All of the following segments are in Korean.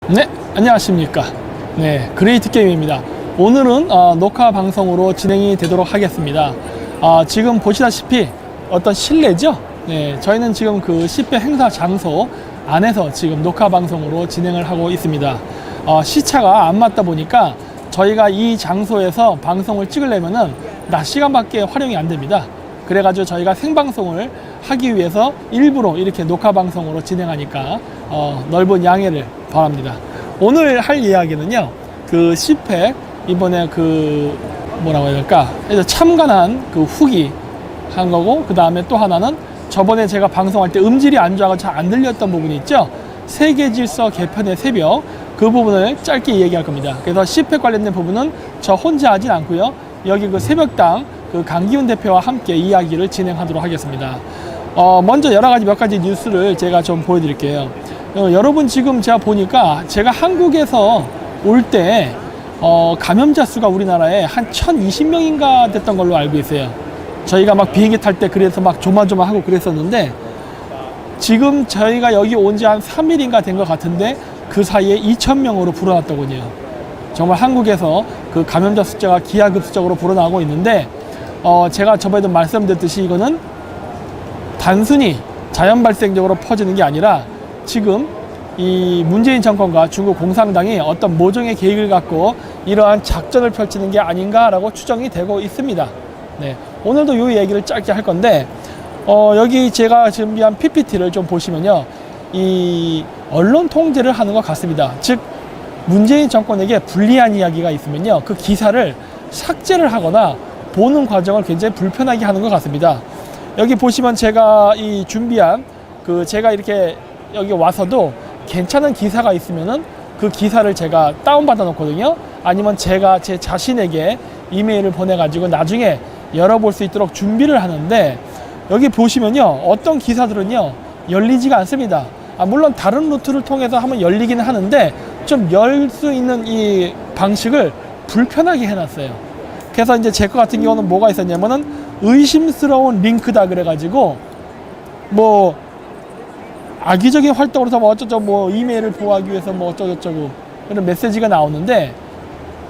네, 안녕하십니까. 네, 그레이트 게임입니다. 오늘은 녹화 방송으로 진행이 되도록 하겠습니다. 지금 보시다시피 어떤 실내죠? 네, 저희는 지금 그 10회 행사 장소 안에서 지금 녹화 방송으로 진행을 하고 있습니다. 시차가 안 맞다 보니까 저희가 이 장소에서 방송을 찍으려면은 낮 시간밖에 활용이 안 됩니다. 그래가지고 저희가 생방송을 하기 위해서 일부러 이렇게 녹화 방송으로 진행하니까 넓은 양해를 바랍니다. 오늘 할 이야기는요, 그 10회 이번에 그 뭐라고 해야 될까, 참관한 그 후기 한 거고, 그 다음에 또 하나는 저번에 제가 방송할 때 음질이 안 좋아서 잘 안 들렸던 부분이 있죠. 세계질서 개편의 새벽, 그 부분을 짧게 얘기할 겁니다. 그래서 10회 관련된 부분은 저 혼자 하진 않고요, 여기 그 새벽당 그 강기훈 대표와 함께 이야기를 진행하도록 하겠습니다. 먼저 여러 가지 몇 가지 뉴스를 제가 좀 보여드릴게요. 여러분, 지금 제가 보니까 제가 한국에서 올 때 감염자 수가 우리나라에 한 1020명인가 됐던 걸로 알고 있어요. 저희가 막 비행기 탈 때 그래서 막 조마조마하고 그랬었는데, 지금 저희가 여기 온 지 한 3일인가 된 것 같은데 그 사이에 2000명으로 불어났더군요. 정말 한국에서 그 감염자 숫자가 기하급수적으로 불어나고 있는데, 제가 저번에도 말씀드렸듯이 이거는 단순히 자연 발생적으로 퍼지는 게 아니라 지금 이 문재인 정권과 중국 공산당이 어떤 모종의 계획을 갖고 이러한 작전을 펼치는 게 아닌가라고 추정이 되고 있습니다. 네, 오늘도 이 얘기를 짧게 할 건데, 여기 제가 준비한 PPT를 좀 보시면요, 이 언론 통제를 하는 것 같습니다. 즉, 문재인 정권에게 불리한 이야기가 있으면요, 그 기사를 삭제를 하거나 보는 과정을 굉장히 불편하게 하는 것 같습니다. 여기 보시면 제가 이 준비한 제가 이렇게 여기 와서도 괜찮은 기사가 있으면은 그 기사를 제가 다운받아 놓거든요. 아니면 제가 제 자신에게 이메일을 보내가지고 나중에 열어볼 수 있도록 준비를 하는데, 여기 보시면요, 어떤 기사들은요 열리지가 않습니다. 물론 다른 루트를 통해서 하면 열리기는 하는데 좀 열 수 있는 이 방식을 불편하게 해놨어요. 그래서 이제 제 거 같은 경우는 뭐가 있었냐면은 의심스러운 링크다 그래가지고 뭐 악의적인 활동으로서 뭐 어쩌고 뭐 이메일을 보호하기 위해서 뭐 어쩌고저쩌고 그런 메시지가 나오는데,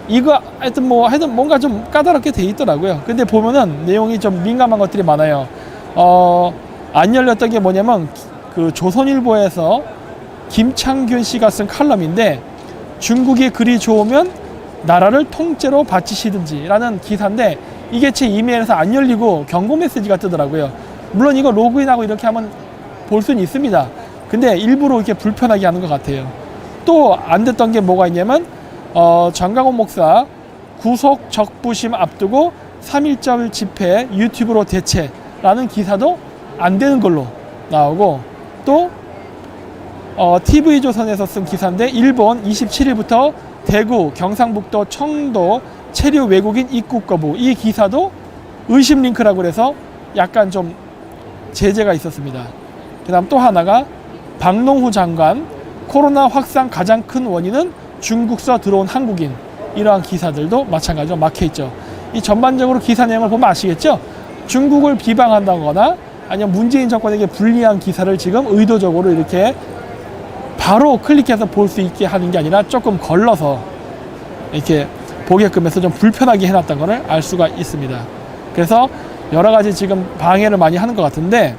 이거 하여튼 뭔가 좀 까다롭게 돼 있더라고요. 근데 보면은 내용이 좀 민감한 것들이 많아요. 안 열렸던 게 뭐냐면 그 조선일보에서 김창균 씨가 쓴 칼럼인데, 중국이 그리 좋으면 나라를 통째로 바치시든지 라는 기사인데, 이게 제 이메일에서 안 열리고 경고 메시지가 뜨더라고요. 물론 이거 로그인하고 이렇게 하면 볼 수는 있습니다. 근데 일부러 이렇게 불편하게 하는 것 같아요. 또 안 됐던 게 뭐가 있냐면, 정강원 목사 구속 적부심 앞두고 3.1절 집회 유튜브로 대체라는 기사도 안 되는 걸로 나오고, 또 TV조선에서 쓴 기사인데, 일본 27일부터 대구, 경상북도, 청도 체류 외국인 입국 거부, 이 기사도 의심 링크라고 해서 약간 좀 제재가 있었습니다. 그 다음 또 하나가 박농후 장관 코로나 확산 가장 큰 원인은 중국서 들어온 한국인, 이러한 기사들도 마찬가지로 막혀있죠. 이 전반적으로 기사 내용을 보면 아시겠죠? 중국을 비방한다거나 아니면 문재인 정권에게 불리한 기사를 지금 의도적으로 이렇게 바로 클릭해서 볼 수 있게 하는 게 아니라 조금 걸러서 이렇게 보게끔 해서 좀 불편하게 해놨던 것을 알 수가 있습니다. 그래서 여러 가지 지금 방해를 많이 하는 것 같은데,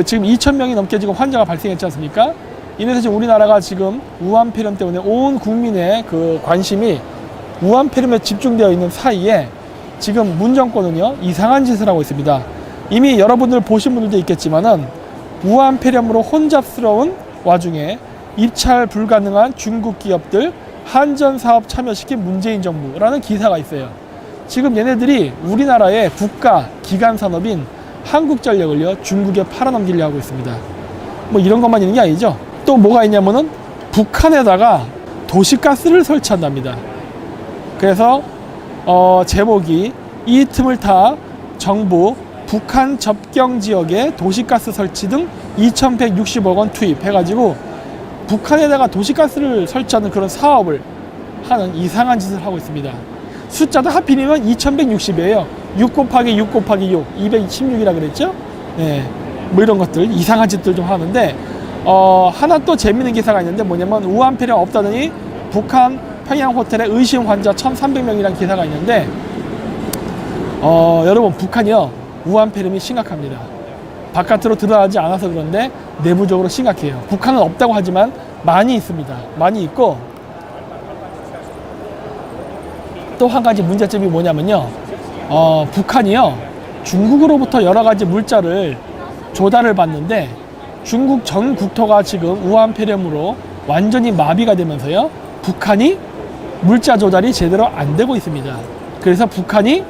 지금 2000명이 넘게 지금 환자가 발생했지 않습니까? 이래서 지금 우리나라가 지금 우한 폐렴 때문에 온 국민의 그 관심이 우한 폐렴에 집중되어 있는 사이에 지금 문 정권은요, 이상한 짓을 하고 있습니다. 이미 여러분들 보신 분들도 있겠지만은 우한 폐렴으로 혼잡스러운 와중에 입찰 불가능한 중국 기업들 한전 사업 참여시킨 문재인 정부라는 기사가 있어요. 지금 얘네들이 우리나라의 국가 기간 산업인 한국전력을요, 중국에 팔아넘기려 하고 있습니다. 뭐 이런 것만 있는 게 아니죠. 또 뭐가 있냐면은 북한에다가 도시가스를 설치한답니다. 그래서 제목이 이 틈을 타 정부 북한 접경 지역에 도시가스 설치 등 2160억 원 투입해가지고 북한에다가 도시가스를 설치하는 그런 사업을 하는 이상한 짓을 하고 있습니다. 숫자도 하필이면 2160이에요. 6 곱하기 6 곱하기 6, 216이라 그랬죠? 네, 뭐 이런 것들, 이상한 짓들 좀 하는데, 하나 또 재밌는 기사가 있는데 뭐냐면 우한폐렴 없다더니 북한 평양 호텔에 의심 환자 1,300명이라는 기사가 있는데 여러분 북한이요 우한폐렴이 심각합니다. 바깥으로 드러나지 않아서 그런데 내부적으로 심각해요. 북한은 없다고 하지만 많이 있습니다. 많이 있고 또 한 가지 문제점이 뭐냐면요 북한이요 중국으로부터 여러 가지 물자를 조달을 받는데 중국 전 국토가 지금 우한폐렴으로 완전히 마비가 되면서요 북한이 물자 조달이 제대로 안 되고 있습니다. 그래서 북한이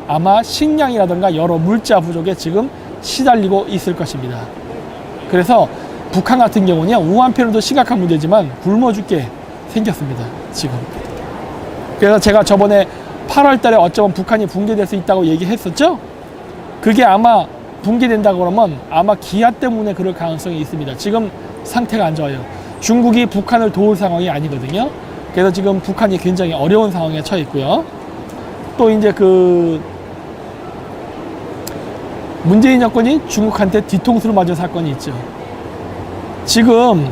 아마 식량이라든가 여러 물자 부족에 지금 시달리고 있을 것입니다. 그래서 북한 같은 경우는 우한폐렴도 심각한 문제지만 굶어 죽게 생겼습니다. 지금. 그래서 제가 저번에 8월 달에 어쩌면 북한이 붕괴될 수 있다고 얘기했었죠? 그게 아마 붕괴된다고 그러면 아마 기아 때문에 그럴 가능성이 있습니다. 지금 상태가 안 좋아요. 중국이 북한을 도울 상황이 아니거든요. 그래서 지금 북한이 굉장히 어려운 상황에 처해 있고요. 또 이제 문재인 정권이 중국한테 뒤통수를 맞은 사건이 있죠. 지금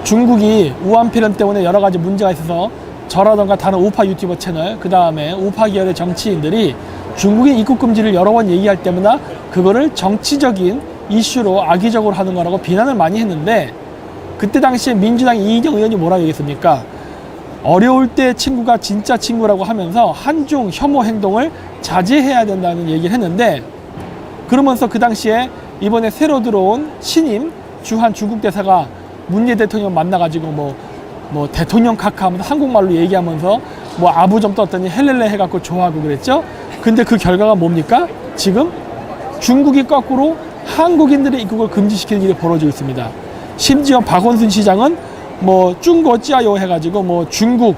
중국이 우한폐렴 때문에 여러 가지 문제가 있어서 저라던가 다른 우파 유튜버 채널, 그 다음에 우파 계열의 정치인들이 중국인 입국 금지를 여러 번 얘기할 때마다 그거를 정치적인 이슈로 악의적으로 하는 거라고 비난을 많이 했는데 그때 당시에 민주당 이인영 의원이 뭐라고 얘기했습니까? 어려울 때 친구가 진짜 친구라고 하면서 한중 혐오 행동을 자제해야 된다는 얘기를 했는데 그러면서 그 당시에 이번에 새로 들어온 신임 주한 중국 대사가 문재인 대통령 만나가지고 뭐 대통령 카카 하면서 한국말로 얘기하면서 뭐 아부 좀 떴더니 헬렐레 해갖고 좋아하고 그랬죠. 근데 그 결과가 뭡니까? 지금 중국이 거꾸로 한국인들의 입국을 금지시키는 일이 벌어지고 있습니다. 심지어 박원순 시장은 뭐 중국 찌아요 해가지고 뭐 중국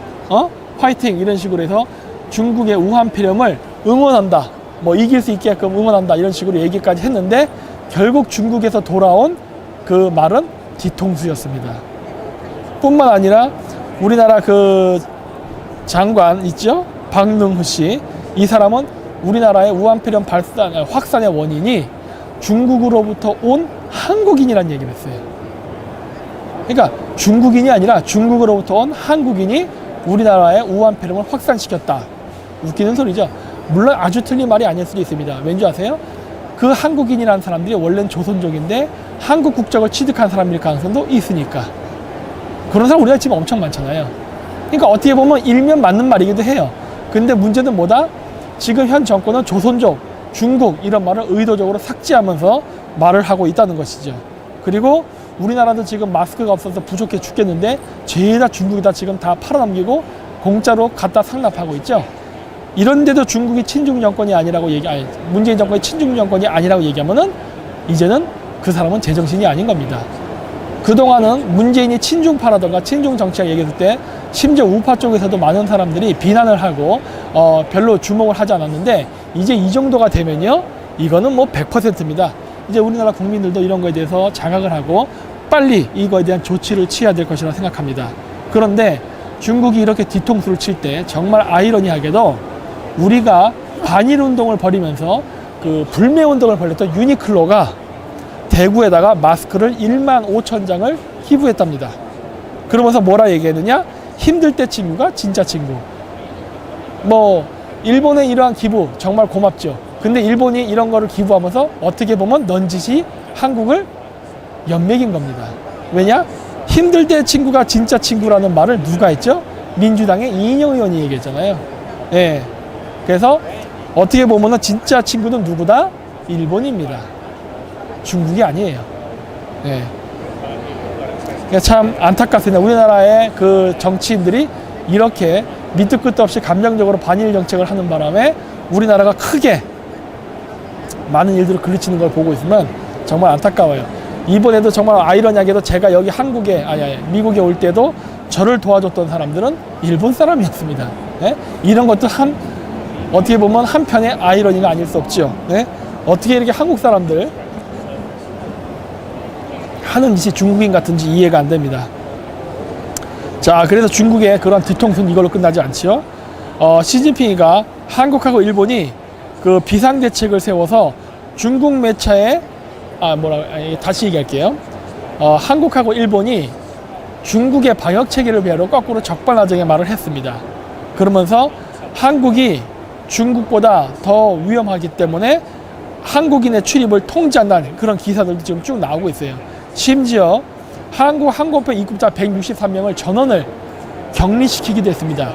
화이팅 이런 식으로 해서 중국의 우한폐렴을 응원한다, 뭐 이길 수 있게끔 응원한다 이런 식으로 얘기까지 했는데 결국 중국에서 돌아온 그 말은 뒤통수였습니다. 뿐만 아니라 우리나라 그 장관 있죠? 박능후 씨. 이 사람은 우리나라의 우한폐렴 확산의 원인이 중국으로부터 온 한국인이라는 얘기를 했어요. 그러니까 중국인이 아니라 중국으로부터 온 한국인이 우리나라의 우한폐렴을 확산시켰다. 웃기는 소리죠. 물론 아주 틀린 말이 아닐 수도 있습니다. 왠지 아세요? 그 한국인이라는 사람들이 원래는 조선족인데 한국 국적을 취득한 사람일 가능성도 있으니까. 그런 사람 우리가 지금 엄청 많잖아요. 그러니까 어떻게 보면 일면 맞는 말이기도 해요. 근데 문제는 뭐다? 지금 현 정권은 조선족, 중국 이런 말을 의도적으로 삭제하면서 말을 하고 있다는 것이죠. 그리고 우리나라도 지금 마스크가 없어서 부족해 죽겠는데 죄다 중국이다 지금 다 팔아넘기고 공짜로 갖다 상납하고 있죠. 이런데도 중국이 친중 정권이 아니라고 문재인 정권이 친중 정권이 아니라고 얘기하면은 이제는 그 사람은 제정신이 아닌 겁니다. 그동안은 문재인이 친중파라던가 친중 정치학 얘기했을 때 심지어 우파 쪽에서도 많은 사람들이 비난을 하고 별로 주목을 하지 않았는데 이제 이 정도가 되면요 이거는 뭐 100%입니다. 이제 우리나라 국민들도 이런 거에 대해서 자각을 하고 빨리 이거에 대한 조치를 취해야 될 것이라고 생각합니다. 그런데 중국이 이렇게 뒤통수를 칠 때 정말 아이러니하게도 우리가 반일운동을 벌이면서 그 불매운동을 벌였던 유니클로가 대구에다가 마스크를 15,000장을 기부했답니다. 그러면서 뭐라 얘기했느냐? 힘들 때 친구가 진짜 친구. 뭐 일본의 이러한 기부 정말 고맙죠. 근데 일본이 이런 거를 기부하면서 어떻게 보면 넌지시 한국을 연맥인 겁니다. 왜냐? 힘들 때 친구가 진짜 친구라는 말을 누가 했죠? 민주당의 이인영 의원이 얘기했잖아요. 예. 그래서 어떻게 보면은 진짜 친구는 누구다? 일본입니다. 중국이 아니에요. 예. 그러니까 참 안타깝습니다. 우리나라의 그 정치인들이 이렇게 밑도 끝도 없이 감정적으로 반일 정책을 하는 바람에 우리나라가 크게 많은 일들을 글리치는 걸 보고 있으면 정말 안타까워요. 이번에도 정말 아이러니하게도 제가 여기 미국에 올 때도 저를 도와줬던 사람들은 일본 사람이었습니다. 예? 이런 것도 어떻게 보면 한편의 아이러니가 아닐 수 없죠. 예? 어떻게 이렇게 한국 사람들 하는 짓이 중국인 같은지 이해가 안 됩니다. 자, 그래서 중국의 그런 뒤통수는 이걸로 끝나지 않지요. 시진핑이가 한국하고 일본이 그 비상대책을 세워서 중국 매체에 다시 얘기할게요. 한국하고 일본이 중국의 방역 체계를 배로 거꾸로 적반하장의 말을 했습니다. 그러면서 한국이 중국보다 더 위험하기 때문에 한국인의 출입을 통제한다는 그런 기사들도 지금 쭉 나오고 있어요. 심지어 한국 항공편 입국자 163명을 전원을 격리시키기도 했습니다.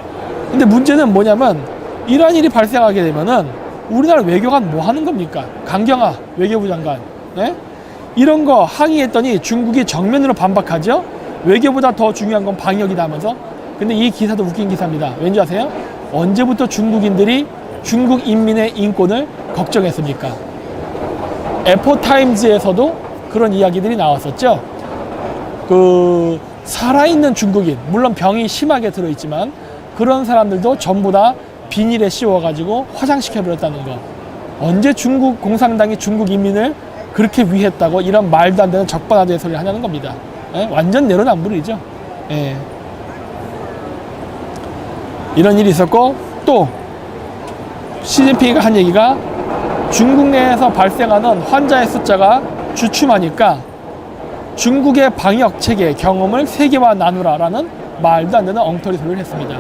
근데 문제는 뭐냐면 이러한 일이 발생하게 되면은 우리나라 외교관 뭐 하는 겁니까? 강경화 외교부 장관. 네? 이런 거 항의했더니 중국이 정면으로 반박하죠. 외교보다 더 중요한 건 방역이다 하면서. 근데 이 기사도 웃긴 기사입니다. 왠지 아세요? 언제부터 중국인들이 중국 인민의 인권을 걱정했습니까? 에포타임즈에서도 그런 이야기들이 나왔었죠. 그 살아있는 중국인, 물론 병이 심하게 들어있지만 그런 사람들도 전부 다 비닐에 씌워가지고 화장시켜버렸다는 거. 언제 중국 공산당이 중국 인민을 그렇게 위했다고 이런 말도 안 되는 적반하장의 소리를 하냐는 겁니다. 예? 완전 내로남불이죠. 예. 이런 일이 있었고, 또 시진핑이가 한 얘기가 중국 내에서 발생하는 환자의 숫자가 주춤하니까 중국의 방역 체계 경험을 세계와 나누라라는 말도 안 되는 엉터리 소리를 했습니다.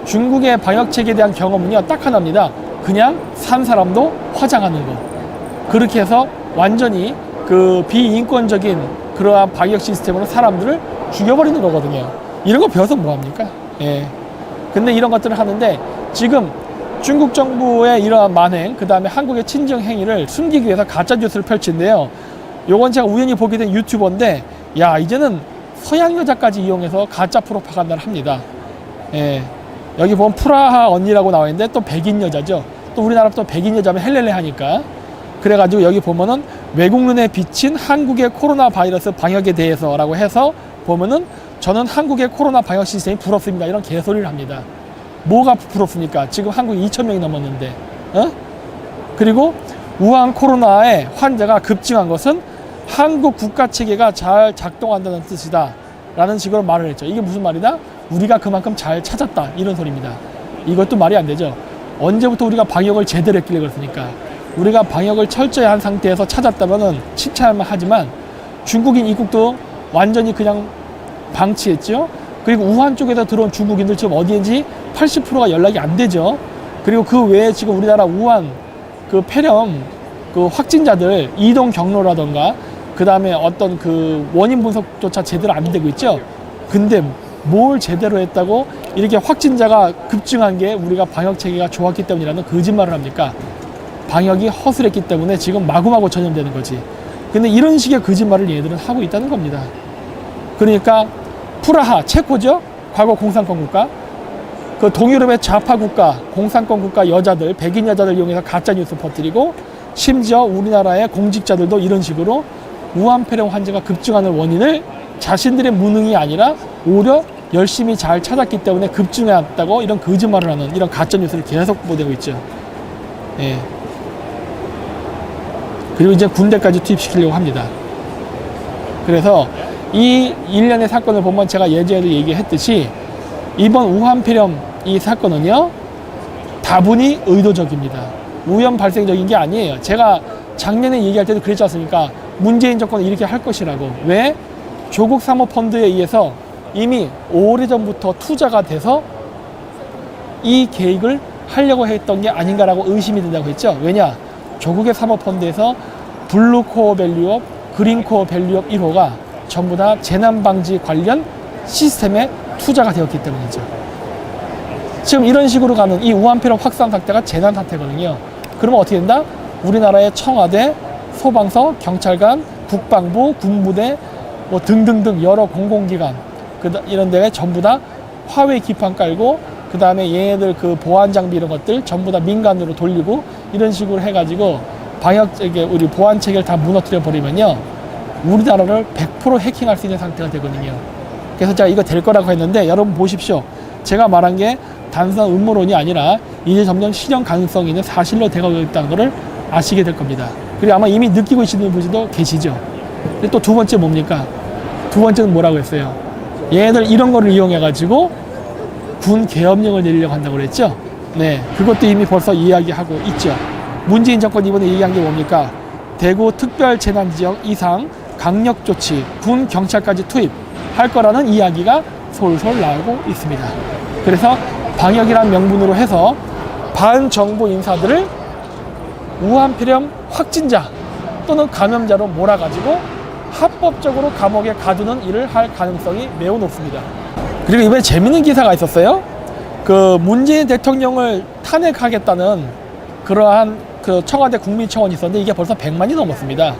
중국의 방역 체계에 대한 경험은요 딱 하나입니다. 그냥 산 사람도 화장하는 거. 그렇게 해서 완전히 그 비인권적인 그러한 방역 시스템으로 사람들을 죽여버리는 거거든요. 이런 거 배워서 뭐합니까? 예. 근데 이런 것들을 하는데 지금 중국 정부의 이러한 만행, 그 다음에 한국의 친정 행위를 숨기기 위해서 가짜 뉴스를 펼친데요. 요건 제가 우연히 보게 된 유튜버인데, 야, 이제는 서양 여자까지 이용해서 가짜 프로파간다를 합니다. 예. 여기 보면 프라하 언니라고 나와 있는데 또 백인 여자죠. 또 우리나라 또 백인 여자면 헬렐레 하니까. 그래가지고 여기 보면은 외국 눈에 비친 한국의 코로나 바이러스 방역에 대해서라고 해서 보면은 저는 한국의 코로나 방역 시스템이 부럽습니다. 이런 개소리를 합니다. 뭐가 부럽습니까? 지금 한국이 2,000명이 넘었는데. 그리고 우한 코로나의 환자가 급증한 것은 한국 국가 체계가 잘 작동한다는 뜻이다 라는 식으로 말을 했죠. 이게 무슨 말이다? 우리가 그만큼 잘 찾았다 이런 소리입니다. 이것도 말이 안 되죠. 언제부터 우리가 방역을 제대로 했길래 그렇습니까? 우리가 방역을 철저히 한 상태에서 찾았다면은 칭찬만 하지만 중국인 입국도 완전히 그냥 방치했죠. 그리고 우한 쪽에서 들어온 중국인들 지금 어디인지 80%가 연락이 안 되죠. 그리고 그 외에 지금 우리나라 우한 그 폐렴 그 확진자들 이동 경로라던가 그 다음에 어떤 그 원인 분석조차 제대로 안 되고 있죠. 근데 뭘 제대로 했다고 이렇게 확진자가 급증한 게 우리가 방역 체계가 좋았기 때문이라는 거짓말을 합니까? 방역이 허술했기 때문에 지금 마구마구 전염되는 거지. 근데 이런 식의 거짓말을 얘들은 하고 있다는 겁니다. 그러니까 프라하, 체코죠? 과거 공산권 국가. 그 동유럽의 좌파 국가, 공산권 국가 여자들, 백인 여자들 이용해서 가짜뉴스 퍼뜨리고 심지어 우리나라의 공직자들도 이런 식으로 우한폐렴 환자가 급증하는 원인을 자신들의 무능이 아니라 오히려 열심히 잘 찾았기 때문에 급증했다고 이런 거짓말을 하는 이런 가짜뉴스를 계속 보내고 있죠. 예. 그리고 이제 군대까지 투입시키려고 합니다. 그래서 이 일련의 사건을 보면 제가 예전에도 얘기했듯이 이번 우한폐렴 이 사건은요 다분히 의도적입니다. 우연 발생적인 게 아니에요. 제가 작년에 얘기할 때도 그랬지 않습니까? 문재인 정권은 이렇게 할 것이라고. 왜? 조국 사모펀드에 의해서 이미 오래전부터 투자가 돼서 이 계획을 하려고 했던 게 아닌가라고 의심이 든다고 했죠. 왜냐? 조국의 사모펀드에서 블루코어 밸류업, 그린코어 밸류업 1호가 전부 다 재난방지 관련 시스템에 투자가 되었기 때문이죠. 지금 이런 식으로 가는 이 우한폐렴 확산 사태가 재난 사태거든요. 그러면 어떻게 된다? 우리나라의 청와대, 소방서, 경찰관, 국방부, 군부대 뭐 등등등 여러 공공기관 이런 데에 전부 다 화웨이 기판 깔고 그 다음에 얘네들 그 보안 장비 이런 것들 전부 다 민간으로 돌리고 이런 식으로 해가지고 방역 우리 보안 체계를 다 무너뜨려 버리면요 우리나라를 100% 해킹할 수 있는 상태가 되거든요. 그래서 제가 이거 될 거라고 했는데 여러분 보십시오. 제가 말한 게 단순한 음모론이 아니라 이제 점점 실현 가능성이 있는 사실로 되어가고 있다는 것을 아시게 될 겁니다. 그리고 아마 이미 느끼고 계시는 분들도 계시죠. 근데 또 두 번째 뭡니까? 두 번째는 뭐라고 했어요? 얘네들 이런 거를 이용해가지고 군 계엄령을 내리려고 한다고 그랬죠? 네, 그것도 이미 벌써 이야기하고 있죠. 문재인 정권 이번에 얘기한 게 뭡니까? 대구 특별재난지역 이상 강력 조치, 군 경찰까지 투입할 거라는 이야기가 솔솔 나오고 있습니다. 그래서 방역이란 명분으로 해서 반정부 인사들을 우한폐렴 확진자 또는 감염자로 몰아가지고 합법적으로 감옥에 가두는 일을 할 가능성이 매우 높습니다. 그리고 이번에 재밌는 기사가 있었어요. 그 문재인 대통령을 탄핵하겠다는 그러한 그 청와대 국민청원이 있었는데 이게 벌써 100만이 넘었습니다.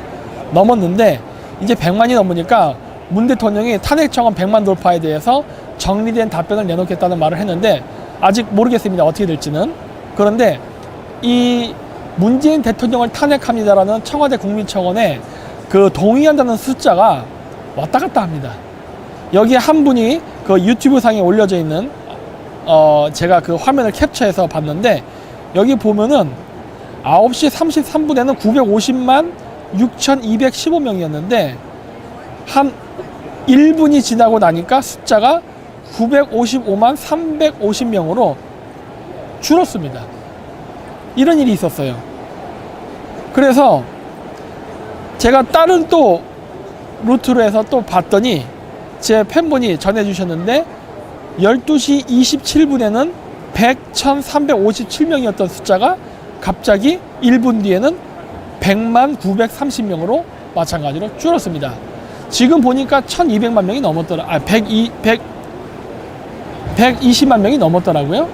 넘었는데 이제 100만이 넘으니까 문 대통령이 탄핵청원 100만 돌파에 대해서 정리된 답변을 내놓겠다는 말을 했는데 아직 모르겠습니다. 어떻게 될지는. 그런데 이 문재인 대통령을 탄핵합니다라는 청와대 국민청원에 그 동의한다는 숫자가 왔다 갔다 합니다. 여기에 한 분이 그 유튜브 상에 올려져 있는 제가 그 화면을 캡처해서 봤는데 여기 보면은 9시 33분에는 950만 6,215명이었는데 한 1분이 지나고 나니까 숫자가 955만 350명으로 줄었습니다. 이런 일이 있었어요. 그래서 제가 다른 또 루트로 해서 또 봤더니 제 팬분이 전해주셨는데 12시 27분에는 100,357명이었던 숫자가 갑자기 1분 뒤에는 100만 930명으로 마찬가지로 줄었습니다. 지금 보니까 1200만 명이 넘었더라. 120만 명이 넘었더라고요.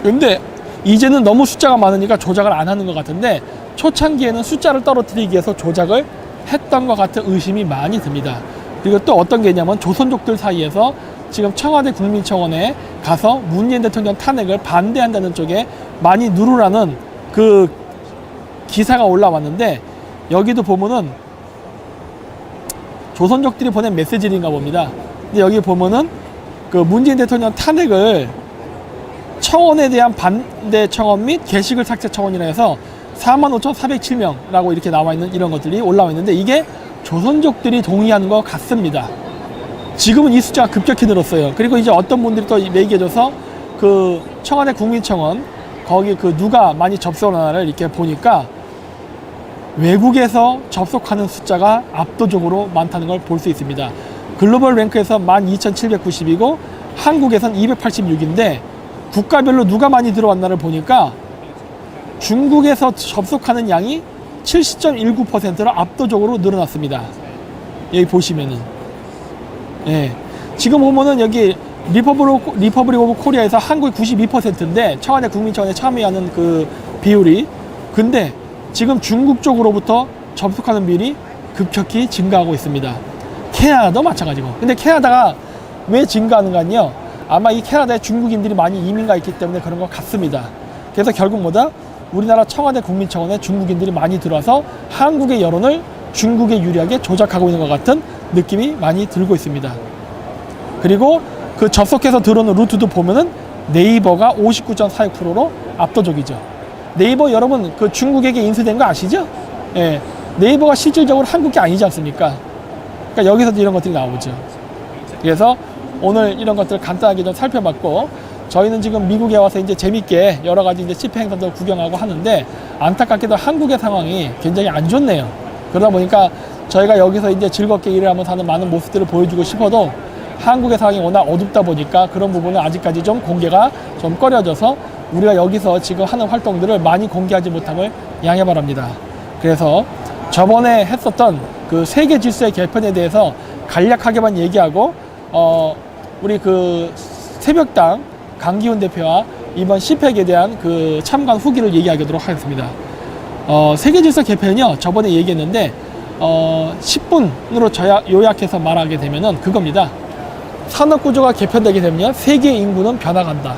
근데 이제는 너무 숫자가 많으니까 조작을 안 하는 것 같은데 초창기에는 숫자를 떨어뜨리기 위해서 조작을 했던 것 같은 의심이 많이 듭니다. 그리고 또 어떤 게 있냐면 조선족들 사이에서 지금 청와대 국민청원에 가서 문재인 대통령 탄핵을 반대한다는 쪽에 많이 누르라는 그 기사가 올라왔는데 여기도 보면은 조선족들이 보낸 메시지인가 봅니다. 근데 여기 보면은 그 문재인 대통령 탄핵을 청원에 대한 반대 청원 및 게시글 삭제 청원이라 해서 45,407명라고 이렇게 나와 있는 이런 것들이 올라와 있는데 이게 조선족들이 동의하는 것 같습니다. 지금은 이 숫자가 급격히 늘었어요. 그리고 이제 어떤 분들이 또 얘기해줘서 그 청와대 국민청원 거기 그 누가 많이 접속하나를 이렇게 보니까 외국에서 접속하는 숫자가 압도적으로 많다는 걸 볼 수 있습니다. 글로벌 랭크에서 12,790이고 한국에선 286인데 국가별로 누가 많이 들어왔나를 보니까 중국에서 접속하는 양이 70.19%로 압도적으로 늘어났습니다. 여기 보시면은 예. 지금 보면은 여기 리퍼블릭 오브 코리아에서 한국이 92%인데 청와대 국민청원에 참여하는 그 비율이 근데 지금 중국 쪽으로부터 접속하는 비율이 급격히 증가하고 있습니다. 캐나다도 마찬가지고. 근데 캐나다가 왜 증가하는가요? 아마 이 캐나다에 중국인들이 많이 이민가 있기 때문에 그런 것 같습니다. 그래서 결국 뭐다? 우리나라 청와대 국민청원에 중국인들이 많이 들어와서 한국의 여론을 중국에 유리하게 조작하고 있는 것 같은 느낌이 많이 들고 있습니다. 그리고 그 접속해서 들어오는 루트도 보면은 네이버가 59.46%로 압도적이죠. 네이버 여러분 그 중국에게 인수된 거 아시죠? 예. 네이버가 실질적으로 한국이 아니지 않습니까? 그러니까 여기서도 이런 것들이 나오죠. 그래서 오늘 이런 것들을 간단하게 좀 살펴봤고 저희는 지금 미국에 와서 이제 재밌게 여러 가지 이제 집회 행사도 구경하고 하는데 안타깝게도 한국의 상황이 굉장히 안 좋네요. 그러다 보니까 저희가 여기서 이제 즐겁게 일을 하면서 하는 많은 모습들을 보여주고 싶어도 한국의 상황이 워낙 어둡다 보니까 그런 부분은 아직까지 좀 공개가 좀 꺼려져서 우리가 여기서 지금 하는 활동들을 많이 공개하지 못함을 양해 바랍니다. 그래서 저번에 했었던 그 세계 질서의 개편에 대해서 간략하게만 얘기하고 우리 그 새벽당 강기훈 대표와 이번 CPEC에 대한 그 참관 후기를 얘기하도록 하겠습니다. 세계 질서 개편이요. 저번에 얘기했는데 10분으로 요약해서 말하게 되면은 그겁니다. 산업구조가 개편되게 되면 세계 인구는 변화간다.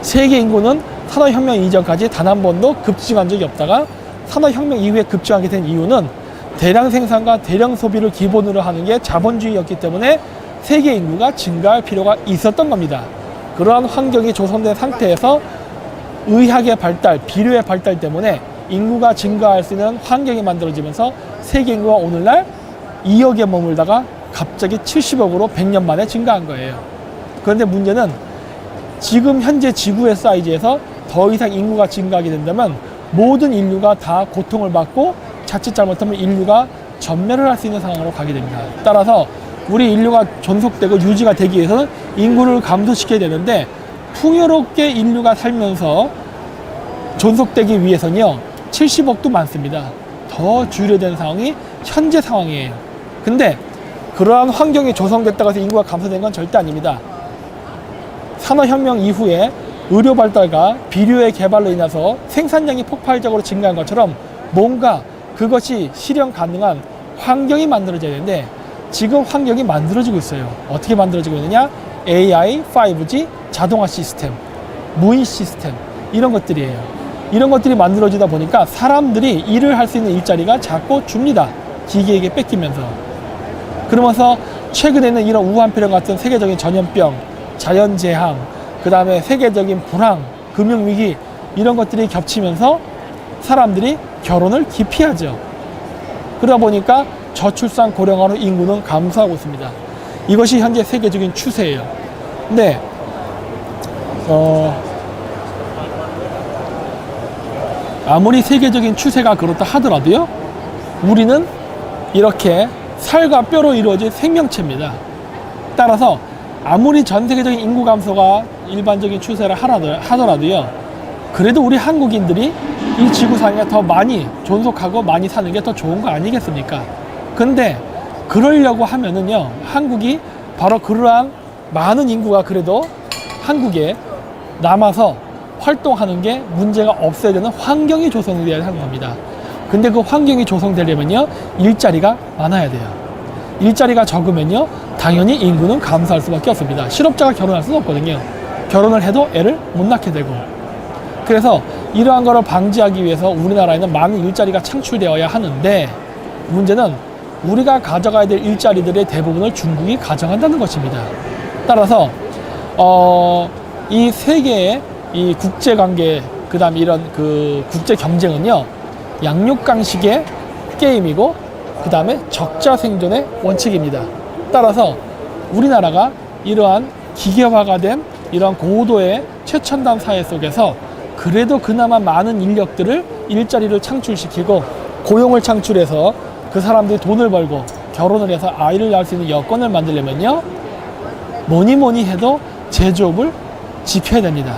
세계 인구는 산업혁명 이전까지 단 한 번도 급증한 적이 없다가 산업혁명 이후에 급증하게 된 이유는 대량 생산과 대량 소비를 기본으로 하는 게 자본주의였기 때문에 세계 인구가 증가할 필요가 있었던 겁니다. 그러한 환경이 조성된 상태에서 의학의 발달, 비료의 발달 때문에 인구가 증가할 수 있는 환경이 만들어지면서 세계 인구가 오늘날 2억에 머물다가 갑자기 70억으로 100년 만에 증가한 거예요. 그런데 문제는 지금 현재 지구의 사이즈에서 더 이상 인구가 증가하게 된다면 모든 인류가 다 고통을 받고 자칫 잘못하면 인류가 전멸을 할 수 있는 상황으로 가게 됩니다. 따라서 우리 인류가 존속되고 유지가 되기 위해서는 인구를 감소시켜야 되는데, 풍요롭게 인류가 살면서 존속되기 위해서는요 70억도 많습니다. 더 줄여야 되는 상황이 현재 상황이에요. 근데 그러한 환경이 조성됐다고 해서 인구가 감소된 건 절대 아닙니다. 산업혁명 이후에 의료 발달과 비료의 개발로 인해서 생산량이 폭발적으로 증가한 것처럼 뭔가 그것이 실현 가능한 환경이 만들어져야 되는데, 지금 환경이 만들어지고 있어요. 어떻게 만들어지고 있느냐? AI, 5G, 자동화 시스템, 무인 시스템, 이런 것들이에요. 이런 것들이 만들어지다 보니까 사람들이 일을 할 수 있는 일자리가 자꾸 줍니다. 기계에게 뺏기면서. 그러면서 최근에는 이런 우한폐렴 같은 세계적인 전염병, 자연재앙, 그 다음에 세계적인 불황, 금융위기, 이런 것들이 겹치면서 사람들이 결혼을 기피하죠. 그러다 보니까 저출산 고령화로 인구는 감소하고 있습니다. 이것이 현재 세계적인 추세예요. 근데 아무리 세계적인 추세가 그렇다 하더라도요, 우리는 이렇게 살과 뼈로 이루어진 생명체입니다. 따라서 아무리 전 세계적인 인구 감소가 일반적인 추세를 하더라도요, 그래도 우리 한국인들이 이 지구상에 더 많이 존속하고 많이 사는 게 더 좋은 거 아니겠습니까? 근데 그러려고 하면은요, 한국이 바로 그러한 많은 인구가 그래도 한국에 남아서 활동하는 게 문제가 없어야 되는 환경이 조성되어야 하는 겁니다. 근데 그 환경이 조성되려면요, 일자리가 많아야 돼요. 일자리가 적으면요, 당연히 인구는 감소할 수밖에 없습니다. 실업자가 결혼할 수는 없거든요. 결혼을 해도 애를 못 낳게 되고. 그래서 이러한 거를 방지하기 위해서 우리나라에는 많은 일자리가 창출되어야 하는데, 문제는 우리가 가져가야 될 일자리들의 대부분을 중국이 가져간다는 것입니다. 따라서 이 세계의 이 국제관계, 그 다음 이런 그 국제 경쟁은요, 양육강식의 게임이고, 그 다음에 적자 생존의 원칙입니다. 따라서 우리나라가 이러한 기계화가 된 이러한 고도의 최첨단 사회 속에서 그래도 그나마 많은 인력들을, 일자리를 창출시키고 고용을 창출해서 그 사람들이 돈을 벌고 결혼을 해서 아이를 낳을 수 있는 여건을 만들려면요, 뭐니 해도 제조업을 지켜야 됩니다.